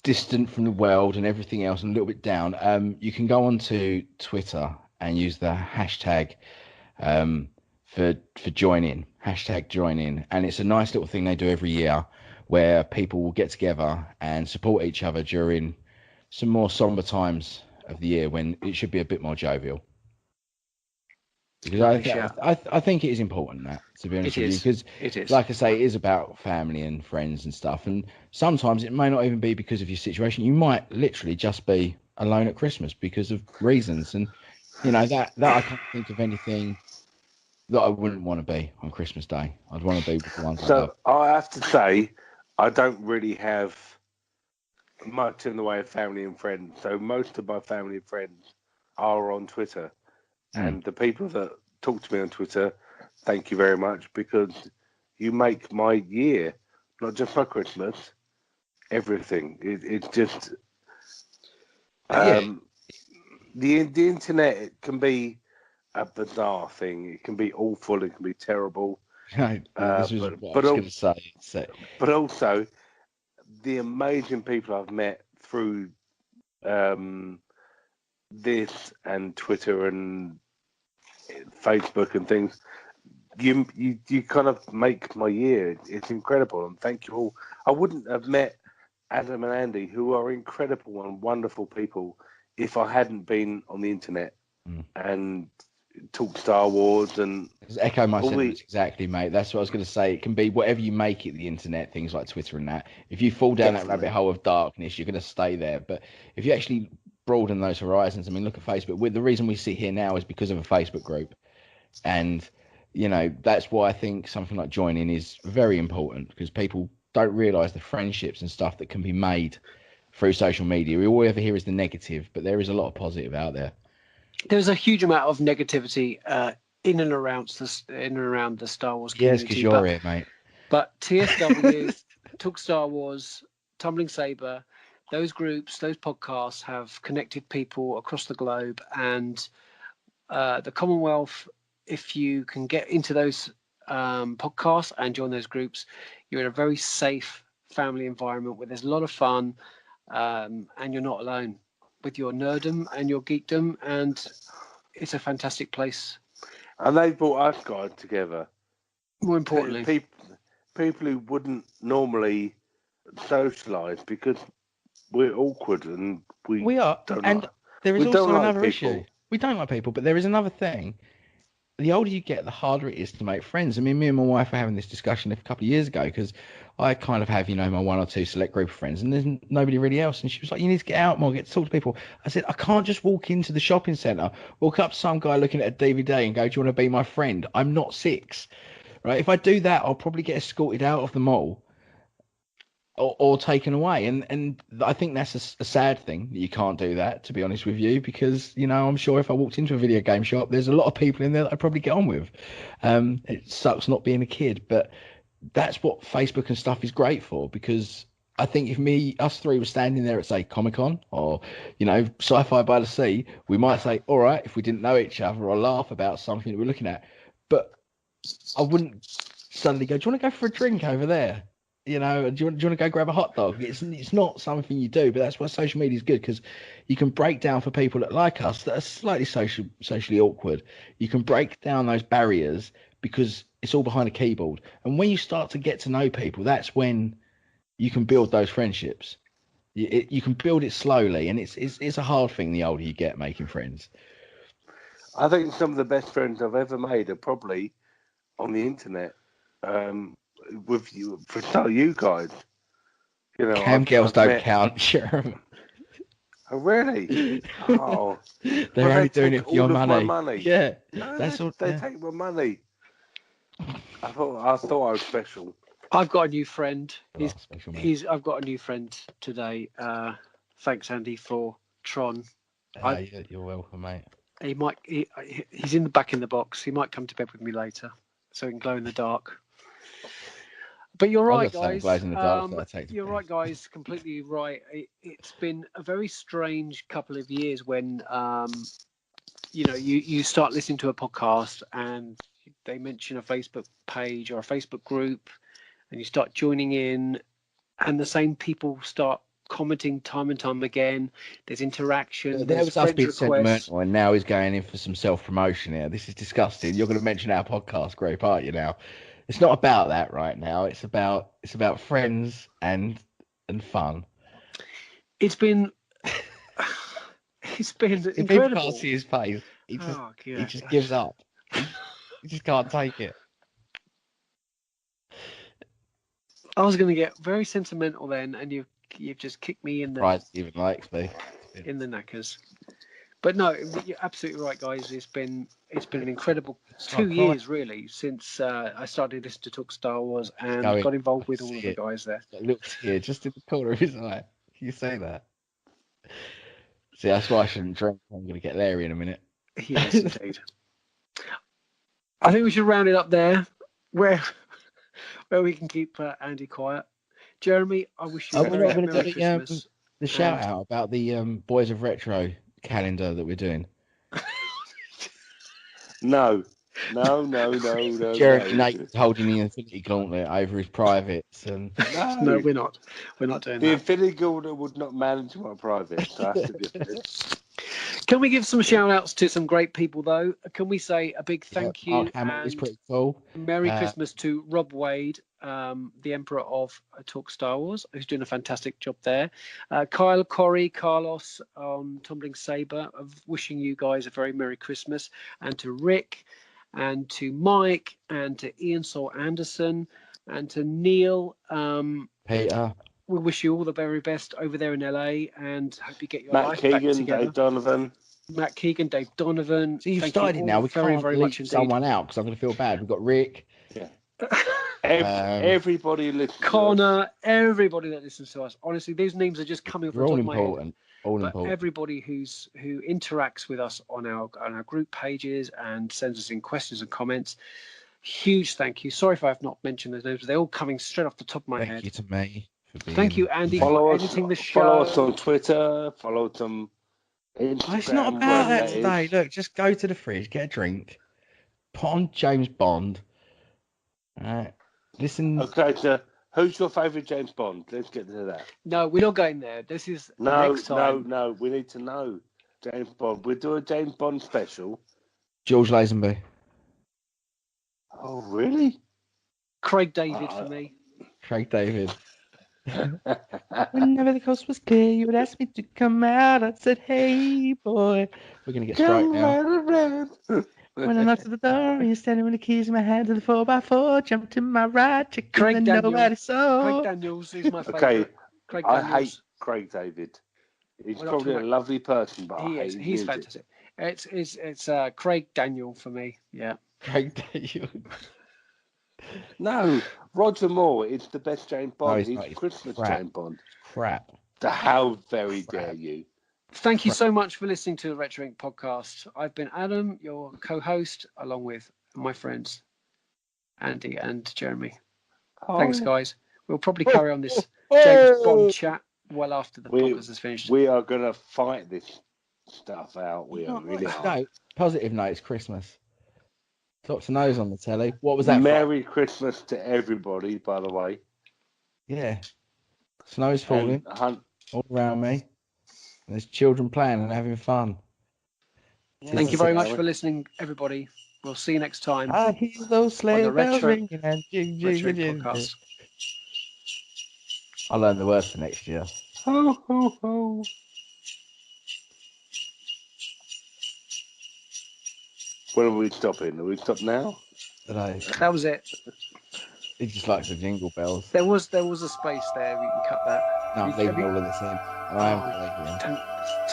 distant from the world and everything else and a little bit down, you can go onto Twitter and use the hashtag for join in, hashtag join in. And it's a nice little thing they do every year where people will get together and support each other during some more somber times of the year when it should be a bit more jovial. Because I think it is important, that, to be honest with you, because it is, like I say, it is about family and friends and stuff. And sometimes it may not even be because of your situation. You might literally just be alone at Christmas because of reasons. And, that I can't think of anything that I wouldn't want to be on Christmas Day. I'd want to be with the ones I love. I have to say, I don't really have much in the way of family and friends. So most of my family and friends are on Twitter. And the people that talk to me on Twitter, thank you very much, because you make my year, not just my Christmas, everything. It's just the internet. It can be a bizarre thing. It can be awful. It can be terrible. This was what I was going to say. But also, the amazing people I've met through this and Twitter and Facebook and things, you kind of make my year. It's incredible, and thank you all. I wouldn't have met Adam and Andy, who are incredible and wonderful people, if I hadn't been on the internet and talk Star Wars and echo my sentiments exactly, mate. That's what I was going to say. It can be whatever you make it, the internet, things like Twitter and that. If you fall down that rabbit hole of darkness, you're going to stay there. But if you actually broaden those horizons, I mean, look at Facebook. The reason we sit here now is because of a Facebook group. And, that's why I think something like joining is very important, because people don't realise the friendships and stuff that can be made through social media. All we ever hear is the negative, but there is a lot of positive out there. There's a huge amount of negativity in and around the Star Wars community. Yes, because you're here, mate. But TSW, Talk Star Wars, Tumbling Saber, those groups, those podcasts have connected people across the globe, and the Commonwealth. If you can get into those podcasts and join those groups, you're in a very safe family environment where there's a lot of fun, and you're not alone with your nerdom and your geekdom, and it's a fantastic place. And they brought us guys together. More importantly, people who wouldn't normally socialise because we're awkward and we are. And there is also another issue. We don't like people, but there is another thing. The older you get, the harder it is to make friends. I mean, me and my wife were having this discussion a couple of years ago, because I kind of have, my one or two select group of friends, and there's nobody really else. And she was like, you need to get out more, get to talk to people. I said, I can't just walk into the shopping centre, walk up to some guy looking at a DVD and go, do you want to be my friend? I'm not 6, right? If I do that, I'll probably get escorted out of the mall or taken away. And I think that's a sad thing that you can't do that, to be honest with you, because, I'm sure if I walked into a video game shop, there's a lot of people in there that I'd probably get on with. It sucks not being a kid, but that's what Facebook and stuff is great for, because I think if us three were standing there at, say, Comic-Con or, Sci-Fi by the Sea, we might say, all right, if we didn't know each other, or laugh about something that we're looking at. But I wouldn't suddenly go, do you want to go for a drink over there? Do you want to go grab a hot dog? It's not something you do, but that's why social media is good, because you can break down for people that like us that are slightly socially awkward. You can break down those barriers because it's all behind a keyboard. And when you start to get to know people, that's when you can build those friendships. You can build it slowly, and it's a hard thing the older you get, making friends. I think some of the best friends I've ever made are probably on the internet. With you, for some of you guys, Cam girls don't count, sure. Oh, really? Oh, they're only doing it for your money. My money. Yeah, No, that's all. They take my money. I thought I was special. I've got a new friend. Special man. I've got a new friend today. Thanks, Andy, for Tron. You're welcome, mate. He's in the back in the box. He might come to bed with me later, so he can glow in the dark. But you're right, guys. You're right, guys. Completely right. It's been a very strange couple of years when you start listening to a podcast and they mention a Facebook page or a Facebook group, and you start joining in, and the same people start commenting time and time again. There's interaction. There was us being sentimental, and now he's going in for some self-promotion here. This is disgusting. You're going to mention our podcast group, aren't you? Now, it's not about that right now. It's about friends and fun. It's been incredible. If people can't see his face, he just gives up. He just can't take it. I was going to get very sentimental then, and you've just kicked me in the even likes me in the knackers. But no, you're absolutely right, guys. It's been an incredible 2 years really since I started listening to Talk Star Wars and got involved with all of the guys there. Look here, just in the corner of his eye. Can you say that? See, that's why I shouldn't drink. I'm going to get Larry in a minute. Yes, indeed. I think we should round it up there, where we can keep Andy quiet. Jeremy, I wish you a very Merry Christmas. The shout out about the Boys of Retro calendar that we're doing. No. Jeremy Nate's holding the Infinity Gauntlet over his privates, and no, we're not doing that. The Infinity Gauntlet would not manage my privates. That's the difference. Can we give some shout outs to some great people though? Can we say a big thank you and is pretty cool. Merry Christmas to Rob Wade, the Emperor of Talk Star Wars, who's doing a fantastic job there. Kyle, Corey, Carlos on Tumbling Saber, of wishing you guys a very Merry Christmas, and to Rick, and to Mike, and to Ian Saul Anderson, and to Neil. Peter. We wish you all the very best over there in LA, and hope you get your Matt life Keegan, back together. Dave Donovan. Matt Keegan, Dave Donovan. So you've started now. We very, can't very much indeed. Someone out because I'm going to feel bad. We've got Rick. Yeah. Everybody listens. Connor, everybody that listens to us. Honestly, these names are just coming from the top of my head. All important. Everybody who interacts with us on our group pages and sends us in questions and comments. Huge thank you. Sorry if I have not mentioned those names, but they're all coming straight off the top of my head. Thank you to me. Thank you, Andy, for editing the show. Follow us on Twitter. Follow us on Instagram. It's not about that today. Look, just go to the fridge, get a drink, put on James Bond. All right. Listen. Okay, so who's your favourite James Bond? Let's get to that. No, we're not going there. This is next time. No. We need to know James Bond. We'll do a James Bond special. George Lazenby. Oh, really? Craig David for me. Craig David. Whenever the coast was clear, you would ask me to come out. I said, "Hey, boy." We're gonna get straight now. When I knocked at the door, you're standing with the keys in my hand to the 4x4. Jumped to my right, Craig Daniels. Nobody saw. Craig Daniels is my favourite. Okay, Craig Daniels. I hate Craig David. He's probably a lovely person, but I hate his He's fantastic. It's Craig Daniel for me. Yeah. Craig Daniel. No, Roger Moore is the best James Bond. No, he's Christmas James Bond. Crap. How very dare you? Thank you so much for listening to the Retro Inc. podcast. I've been Adam, your co-host, along with my friends Andy and Jeremy. Thanks, guys. We'll probably carry on this James Bond chat well after the podcast is finished. We are going to fight this stuff out. We are really hard. No, positive note, it's Christmas. Dr. No's on the telly. What was that? Merry Christmas to everybody, by the way. Yeah. Snow's falling all around me. There's children playing and having fun. Thank you very much for listening, everybody. We'll see you next time. I hear those sleigh bells ringing and jing, jing, jing. I'll learn the words for next year. Ho, ho, ho. When are we stopping? Are we stop now? That was it. He just likes the jingle bells. There was a space there. We can cut that. No, I'm leaving all of this in. I am leaving it in.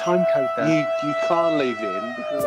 Time code that. You can't leave it in because